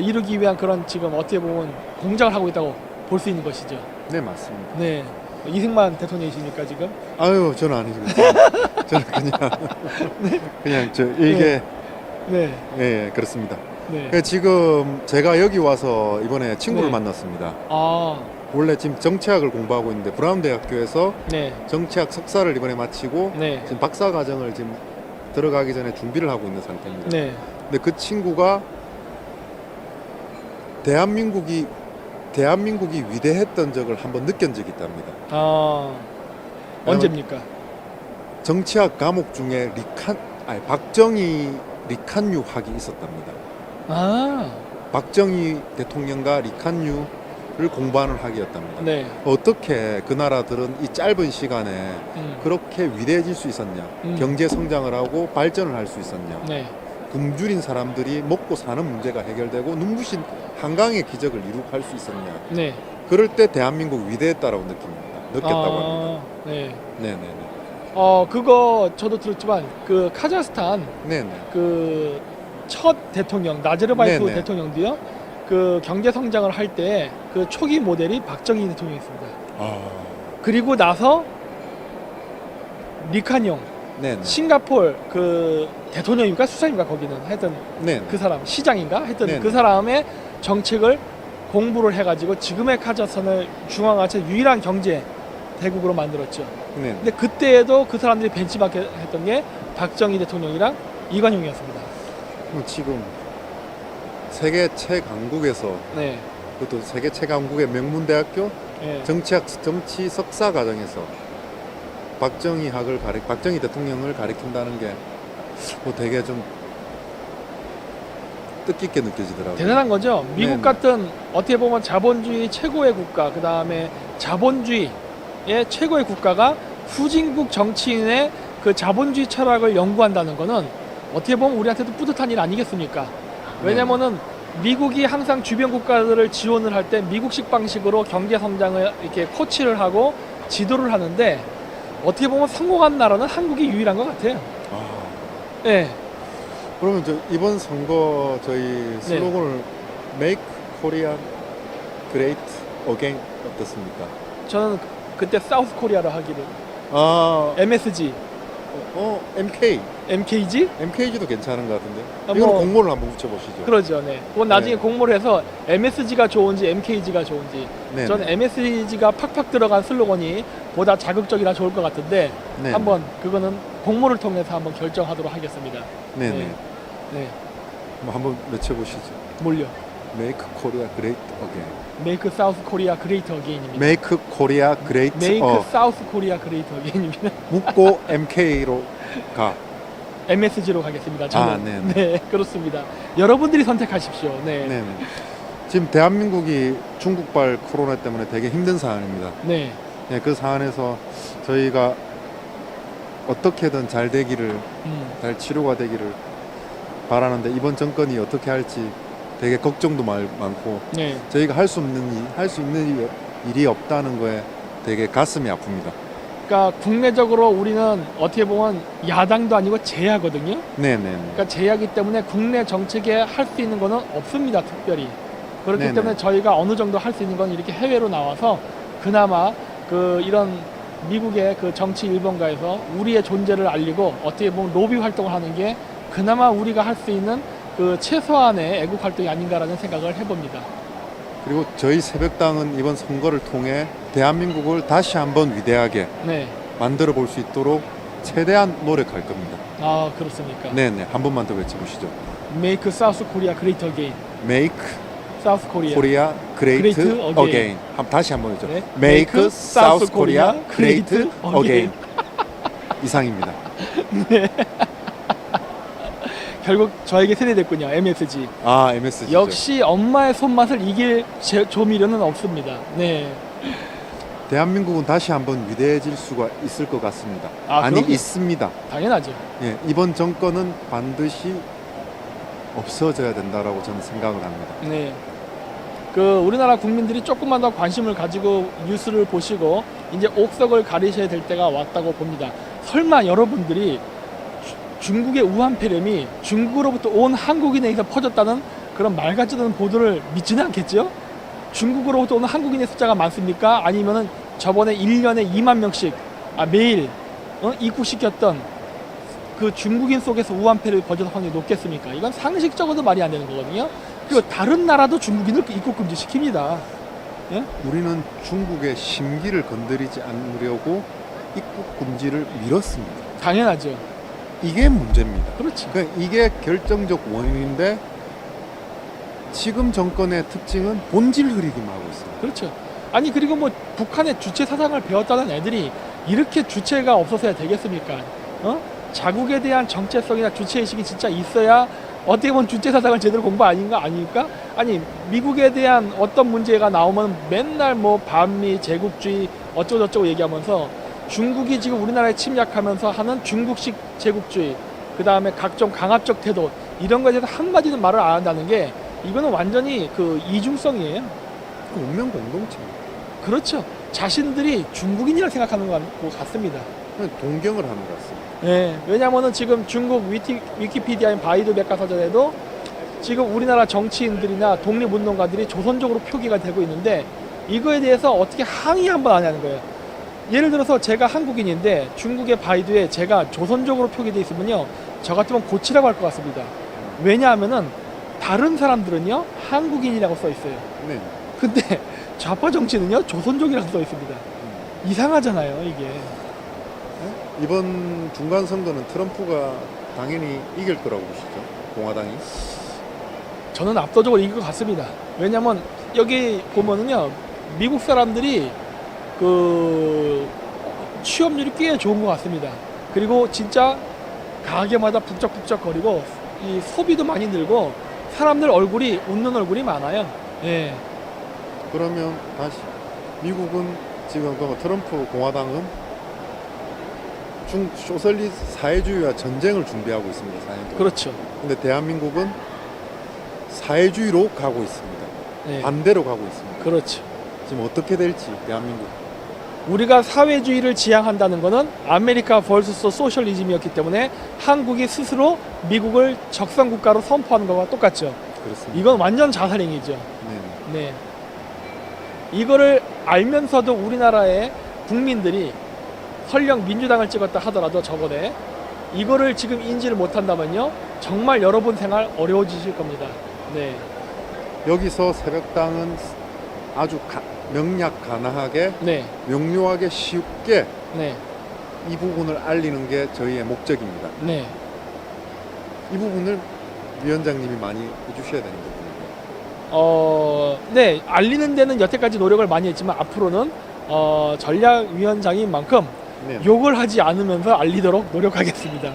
이루기 위한 그런 지금 어떻게 보면 공작을 하고 있다고 볼 수 있는 것이죠. 네, 맞습니다. 네. 이승만 대통령이십니까 지금? 아유, 저는 아니고요. 저는 그냥 저 일개 네. 예, 그렇습니다. 네. 지금 제가 여기 와서 이번에 친구를 네. 만났습니다. 아, 원래 지금 정치학을 공부하고 있는데 브라운 대학교에서 네. 정치학 석사를 이번에 마치고 네. 지금 박사 과정을 지금 들어가기 전에 준비를 하고 있는 상태입니다. 네. 근데 그 친구가 대한민국이 위대했던 적을 한번 느낀 적이 있답니다. 아, 언제입니까? 정치학 과목 중에 박정희 리칸유 학이 있었답니다. 아, 박정희 대통령과 리칸유를 공부하는 학이었답니다. 네. 어떻게 그 나라들은 이 짧은 시간에 그렇게 위대해질 수 있었냐? 경제 성장을 하고 발전을 할 수 있었냐? 네. 굶주린 사람들이 먹고 사는 문제가 해결되고 눈부신 한강의 기적을 이룩할 수 있었냐? 네. 그럴 때 대한민국 위대했다라고 느꼈다고 합니다. 네. 네네네. 그거 저도 들었지만 그 카자흐스탄 네네. 그 첫 대통령 나제르바예프 네네. 대통령도요. 그 경제 성장을 할 때 그 초기 모델이 박정희 대통령이었습니다. 아, 그리고 나서 리칸용 네네. 싱가폴 그 대통령인가 수장인가 거기는 하여튼 네. 그 사람 시장인가 하여튼 네네. 그 사람의 정책을 공부를 해가지고 지금의 카자흐스탄을 중앙아시아 유일한 경제 대국으로 만들었죠. 네. 근데 그때에도 그 사람들이 벤치마크 했던 게 박정희 대통령이랑 이관용이었습니다. 지금 세계 최강국에서 네. 그것도 세계 최강국의 명문대학교 네. 정치 석사 과정에서 박정희 대통령을 가리킨다는 게 되게 좀 뜻깊게 느껴지더라고요. 대단한 거죠. 미국 네네. 같은 어떻게 보면 자본주의 최고의 국가, 그 다음에 자본주의의 최고의 국가가 후진국 정치인의 그 자본주의 철학을 연구한다는 거는 어떻게 보면 우리한테도 뿌듯한 일 아니겠습니까? 왜냐면은 미국이 항상 주변 국가들을 지원을 할 때 미국식 방식으로 경제 성장을 이렇게 코치를 하고 지도를 하는데 어떻게 보면 성공한 나라는 한국이 유일한 것 같아요. 아, 네. 그러면 이번 선거 저희 슬로건을 Make Korea Great Again 어떻습니까? 저는 그때 사우스 코리아로 하기를 MSG, MK. MKG? 도 괜찮은 것 같은데. 아, 이거는 뭐- 공모를 한번 붙여보시죠. 그러죠. 네. 그건 나중에 네. 공모를 해서 MSG가 좋은지 MKG가 좋은지. 네. 저는 MSG가 팍팍 들어간 슬로건이 보다 자극적이라 좋을 것 같은데 네. 한번 그거는 공모를 통해서 한번 결정하도록 하겠습니다. 네네. 네. 네. 한번 외쳐보시죠. 몰려. Make Korea Great Again. Make South Korea Great Again입니다. Make Korea Great Make South Korea Great Again입니다. 묻고 MK로 가. MSG로 가겠습니다. 저는. 아, 네네. 네, 그렇습니다. 여러분들이 선택하십시오. 네. 네네. 지금 대한민국이 중국발 코로나 때문에 되게 힘든 상황입니다. 네. 네, 그 상황에서 저희가 어떻게든 잘 되기를, 잘 치료가 되기를 바라는데 이번 정권이 어떻게 할지 되게 걱정도 많고 네. 저희가 할 수 있는 일이 없다는 거에 되게 가슴이 아픕니다. 그러니까 국내적으로 우리는 어떻게 보면 야당도 아니고 제야거든요. 네네. 그러니까 제야기 때문에 국내 정책에 할 수 있는 거는 없습니다. 특별히. 그렇기 네네. 때문에 저희가 어느 정도 할 수 있는 건 이렇게 해외로 나와서 그나마 그 이런 미국의 그 정치 일본가에서 우리의 존재를 알리고 어떻게 보면 로비 활동을 하는 게 그나마 우리가 할 수 있는 그 최소한의 애국 활동이 아닌가라는 생각을 해봅니다. 그리고 저희 새벽당은 이번 선거를 통해 대한민국을 다시 한번 위대하게 네. 만들어 볼 수 있도록 최대한 노력할 겁니다. 아, 그렇습니까? 네네. 한 번만 더 외쳐보시죠. Make South Korea Great Again. Make South Korea. Korea Great Great Again. Again. 다시 한 번 해죠. 네. Make South Korea Great Great Again. 이상입니다. 결국 저에게 세뇌됐군요. MSG. 아, MSG. 역시 엄마의 손맛을 이길 조미료는 없습니다. 네. 대한민국은 다시 한번 위대해질 수가 있을 것 같습니다. 아, 그럼요. 있습니다. 당연하죠. 예, 이번 정권은 반드시 없어져야 된다라고 저는 생각을 합니다. 네. 그 우리나라 국민들이 조금만 더 관심을 가지고 뉴스를 보시고 이제 옥석을 가리셔야 될 때가 왔다고 봅니다. 설마 여러분들이 중국의 우한 폐렴이 중국으로부터 온 한국인에 의해서 퍼졌다는 그런 말 같지도 않은 보도를 믿지는 않겠죠? 중국으로부터 오는 한국인의 숫자가 많습니까? 아니면은 저번에 1년에 2만 명씩 매일 입국시켰던 그 중국인 속에서 우한 폐렴이 퍼질 확률이 높겠습니까? 이건 상식적으로도 말이 안 되는 거거든요. 그리고 다른 나라도 중국인을 입국 금지 시킵니다. 예? 우리는 중국의 심기를 건드리지 않으려고 입국 금지를 미뤘습니다. 당연하죠. 이게 문제입니다. 그렇지. 그러니까 이게 결정적 원인인데 지금 정권의 특징은 본질 흐리기만 하고 있습니다. 그렇죠. 아니 그리고 뭐 북한의 주체 사상을 배웠다는 애들이 이렇게 주체가 없어서야 되겠습니까? 자국에 대한 정체성이나 주체의식이 진짜 있어야 어떻게 보면 주체사상을 제대로 공부 아닙니까? 아니, 미국에 대한 어떤 문제가 나오면 맨날 뭐 반미, 제국주의 어쩌고저쩌고 얘기하면서 중국이 지금 우리나라에 침략하면서 하는 중국식 제국주의, 그 다음에 각종 강압적 태도, 이런 거에 대해서 한마디도 말을 안 한다는 게 이거는 완전히 그 이중성이에요. 운명 공동체. 그렇죠. 자신들이 중국인이라 생각하는 것 같습니다. 동경을 하는 것 같습니다. 네, 왜냐하면은 지금 중국 위키피디아인 바이두 백과사전에도 지금 우리나라 정치인들이나 독립운동가들이 조선족으로 표기가 되고 있는데 이거에 대해서 어떻게 항의 한번 안 하는 거예요. 예를 들어서 제가 한국인인데 중국의 바이두에 제가 조선족으로 표기되어 있으면요, 저 같으면 고치라고 할 것 같습니다. 왜냐하면은 다른 사람들은요 한국인이라고 써 있어요. 네. 근데 좌파 정치는요 조선족이라고 써 있습니다. 이상하잖아요 이게. 이번 중간 선거는 트럼프가 당연히 이길 거라고 보시죠? 공화당이? 저는 압도적으로 이길 것 같습니다. 왜냐면 여기 보면은요 미국 사람들이 그 취업률이 꽤 좋은 것 같습니다. 그리고 진짜 가게마다 북적북적거리고 이 소비도 많이 늘고 사람들 얼굴이 웃는 얼굴이 많아요. 예. 그러면 다시 미국은 지금 그 트럼프 공화당은 소셜리스트 사회주의와 전쟁을 준비하고 있습니다. 4년 동안. 그렇죠. 근데 대한민국은 사회주의로 가고 있습니다. 예. 반대로 가고 있습니다. 그렇죠. 지금 어떻게 될지 대한민국. 우리가 사회주의를 지향한다는 것은 아메리카 벌스스 소셜리즘이었기 때문에 한국이 스스로 미국을 적성국가로 선포하는 것과 똑같죠. 그렇습니다. 이건 완전 자살행위죠. 네. 네. 이거를 알면서도 우리나라의 국민들이 설령 민주당을 찍었다 하더라도 저번에 이거를 지금 인지를 못한다면요 정말 여러분 생활 어려워지실 겁니다. 네. 여기서 새벽당은 아주 명약가나하게 네. 명료하게 쉽게 네. 이 부분을 알리는 게 저희의 목적입니다. 네. 이 부분을 위원장님이 많이 해주셔야 되는 부분이에요. 네. 알리는 데는 여태까지 노력을 많이 했지만 앞으로는 전략위원장인 만큼 네. 욕을 하지 않으면서 알리도록 노력하겠습니다.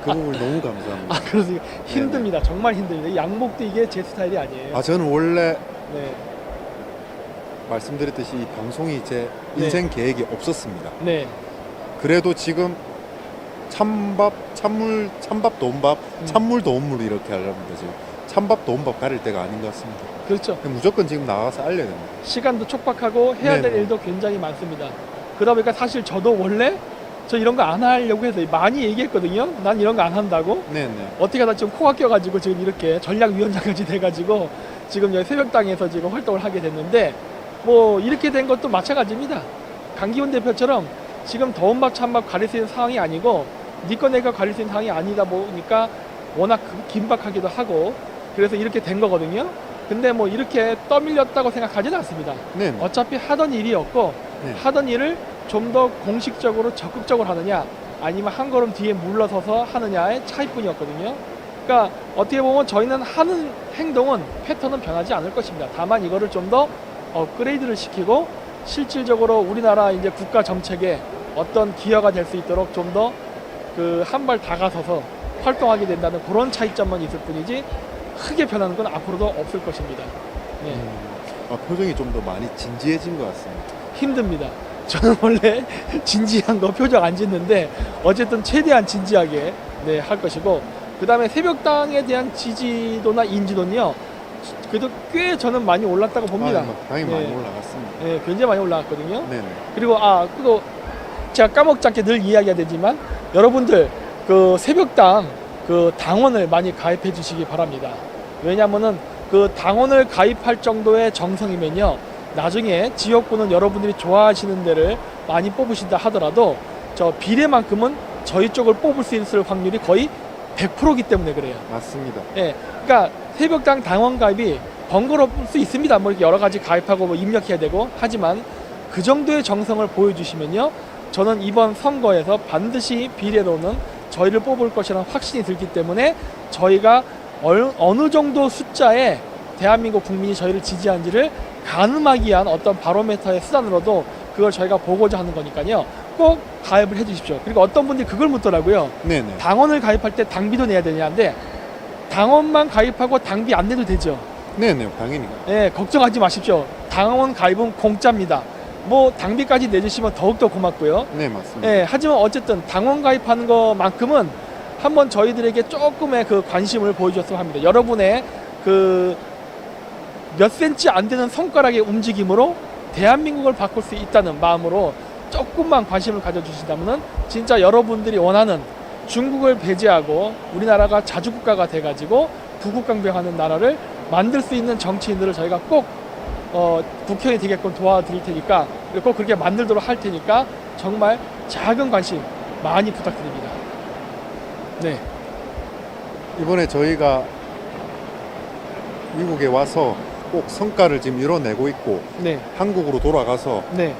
그 부분이 너무 감사합니다. 그래서 힘듭니다. 정말 힘듭니다. 양복도 이게 제 스타일이 아니에요. 저는 원래 네. 말씀드렸듯이 이 방송이 제 인생 계획이 없었습니다. 네. 그래도 지금 찬밥 도움밥, 찬물 도움물 이렇게 하려합니다. 지금 찬밥 도움밥 가릴 때가 아닌 것 같습니다. 그렇죠. 무조건 지금 나가서 알려야 됩니다. 시간도 촉박하고 해야 될 네네. 일도 굉장히 많습니다. 그러다 보니까 사실 저도 원래 저 이런 거 안 하려고 해서 많이 얘기했거든요. 난 이런 거 안 한다고. 네네. 어떻게 하다 지금 코가 껴가지고 지금 이렇게 전략위원장까지 돼가지고 지금 여기 새벽당에서 지금 활동을 하게 됐는데 뭐 이렇게 된 것도 마찬가지입니다. 강기훈 대표처럼 지금 더운 밥 찬밥 가릴 수 있는 상황이 아니고 니꺼 내꺼 가릴 수 있는 상황이 아니다 보니까 워낙 긴박하기도 하고 그래서 이렇게 된 거거든요. 근데 뭐 이렇게 떠밀렸다고 생각하지는 않습니다. 네. 어차피 하던 일이었고 네. 하던 일을 좀 더 공식적으로 적극적으로 하느냐 아니면 한 걸음 뒤에 물러서서 하느냐의 차이뿐이었거든요. 그러니까 어떻게 보면 저희는 하는 행동은 패턴은 변하지 않을 것입니다. 다만 이거를 좀 더 업그레이드를 시키고 실질적으로 우리나라 이제 국가 정책에 어떤 기여가 될 수 있도록 좀 더 그 한 발 다가서서 활동하게 된다는 그런 차이점만 있을 뿐이지 크게 변하는 건 앞으로도 없을 것입니다. 네. 표정이 좀 더 많이 진지해진 것 같습니다. 힘듭니다. 저는 원래 진지한 거 표정 안 짓는데 어쨌든 최대한 진지하게 네, 할 것이고 그 다음에 새벽당에 대한 지지도나 인지도는요 그래도 꽤 저는 많이 올랐다고 봅니다. 당연히 네. 많이 올라갔습니다. 네, 굉장히 많이 올라갔거든요. 네네. 그리고 또 제가 까먹지 않게 늘 이야기해야 되지만 여러분들 그 새벽당 그 당원을 많이 가입해 주시기 바랍니다. 왜냐면은 그 당원을 가입할 정도의 정성이면요 나중에 지역구는 여러분들이 좋아하시는 데를 많이 뽑으신다 하더라도 저 비례만큼은 저희 쪽을 뽑을 수 있을 확률이 거의 100%이기 때문에 그래요. 맞습니다. 예, 그러니까 새벽당 당원 가입이 번거로울 수 있습니다. 뭐 이렇게 여러 가지 가입하고 뭐 입력해야 되고 하지만 그 정도의 정성을 보여주시면요, 저는 이번 선거에서 반드시 비례로는 저희를 뽑을 것이라는 확신이 들기 때문에 저희가 어느 정도 숫자의 대한민국 국민이 저희를 지지한지를 가늠하기 위한 어떤 바로미터의 수단으로도 그걸 저희가 보고자 하는 거니까요. 꼭 가입을 해 주십시오. 그리고 어떤 분들이 그걸 묻더라고요. 네네. 당원을 가입할 때 당비도 내야 되냐는데 당원만 가입하고 당비 안 내도 되죠. 네네. 당연히. 예, 걱정하지 마십시오. 당원 가입은 공짜입니다. 뭐 당비까지 내주시면 더욱더 고맙고요. 네, 맞습니다. 예, 하지만 어쨌든 당원 가입하는 것만큼은 한번 저희들에게 조금의 그 관심을 보여줬으면 합니다. 여러분의 그 몇 센치 안 되는 손가락의 움직임으로 대한민국을 바꿀 수 있다는 마음으로 조금만 관심을 가져주신다면 진짜 여러분들이 원하는 중국을 배제하고 우리나라가 자주국가가 돼가지고 부국강병하는 나라를 만들 수 있는 정치인들을 저희가 꼭 국회의원이 되게끔 도와드릴 테니까 꼭 그렇게 만들도록 할 테니까 정말 작은 관심 많이 부탁드립니다. 네, 이번에 저희가 미국에 와서 꼭 성과를 지금 이뤄내고 있고 네, 한국으로 돌아가서 네,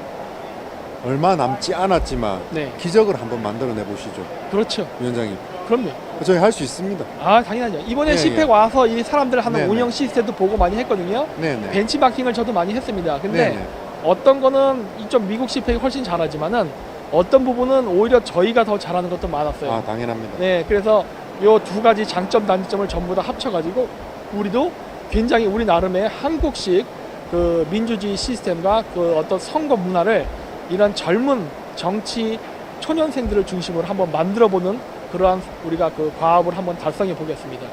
얼마 남지 않았지만 네, 기적을 한번 만들어내 보시죠, 그렇죠. 위원장님. 그럼요. 저희 할 수 있습니다. 아, 당연하죠. 이번에 예, CPEC 예. 와서 이 사람들 하는 네네. 운영 시스템도 보고 많이 했거든요. 네네. 벤치마킹을 저도 많이 했습니다. 근데 네네. 어떤 거는 이쪽 미국 CPEC이 훨씬 잘하지만은 어떤 부분은 오히려 저희가 더 잘하는 것도 많았어요. 아, 당연합니다. 네, 그래서 요 두 가지 장점 단점을 전부 다 합쳐가지고 우리도 굉장히 우리 나름의 한국식 그 민주주의 시스템과 그 어떤 선거 문화를 이런 젊은 정치 초년생들을 중심으로 한번 만들어보는 그러한 우리가 그 과업을 한번 달성해 보겠습니다.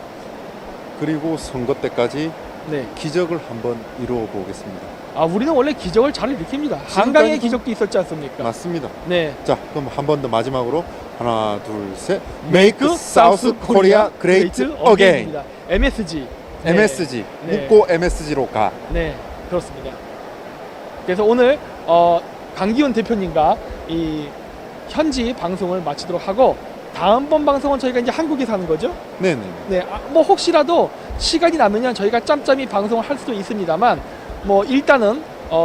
그리고 선거 때까지 네. 기적을 한번 이루어 보겠습니다. 아, 우리는 원래 기적을 잘 일으킵니다. 한강의 기적도 있었지 않습니까? 맞습니다. 네. 자, 그럼 한 번 더 마지막으로 하나, 둘, 셋. Make Make South Korea Great Again. 입니다. MSG. 네. MSG. 네. 묻고 MSG로 가. 네, 그렇습니다. 그래서 오늘 강기훈 대표님과 이 현지 방송을 마치도록 하고 다음번 방송은 저희가 이제 한국에서 하는 거죠. 네네. 네, 뭐 혹시라도 시간이 나면요 저희가 짬짬이 방송을 할 수도 있습니다만 뭐 일단은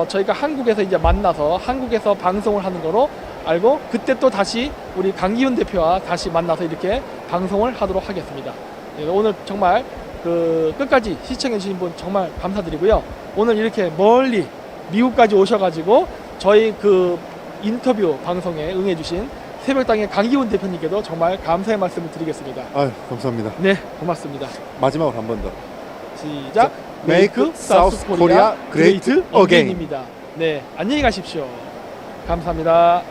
저희가 한국에서 이제 만나서 한국에서 방송을 하는 거로 알고 그때 또 다시 우리 강기훈 대표와 다시 만나서 이렇게 방송을 하도록 하겠습니다. 네, 오늘 정말 그 끝까지 시청해 주신 분 정말 감사드리고요. 오늘 이렇게 멀리 미국까지 오셔가지고 저희 그 인터뷰 방송에 응해주신 새벽당의 강기훈 대표님께도 정말 감사의 말씀을 드리겠습니다. 아유, 감사합니다. 네, 고맙습니다. 마지막으로 한 번 더. 시작. Make South Korea Great Again. 입니다. 네, 안녕히 가십시오. 감사합니다.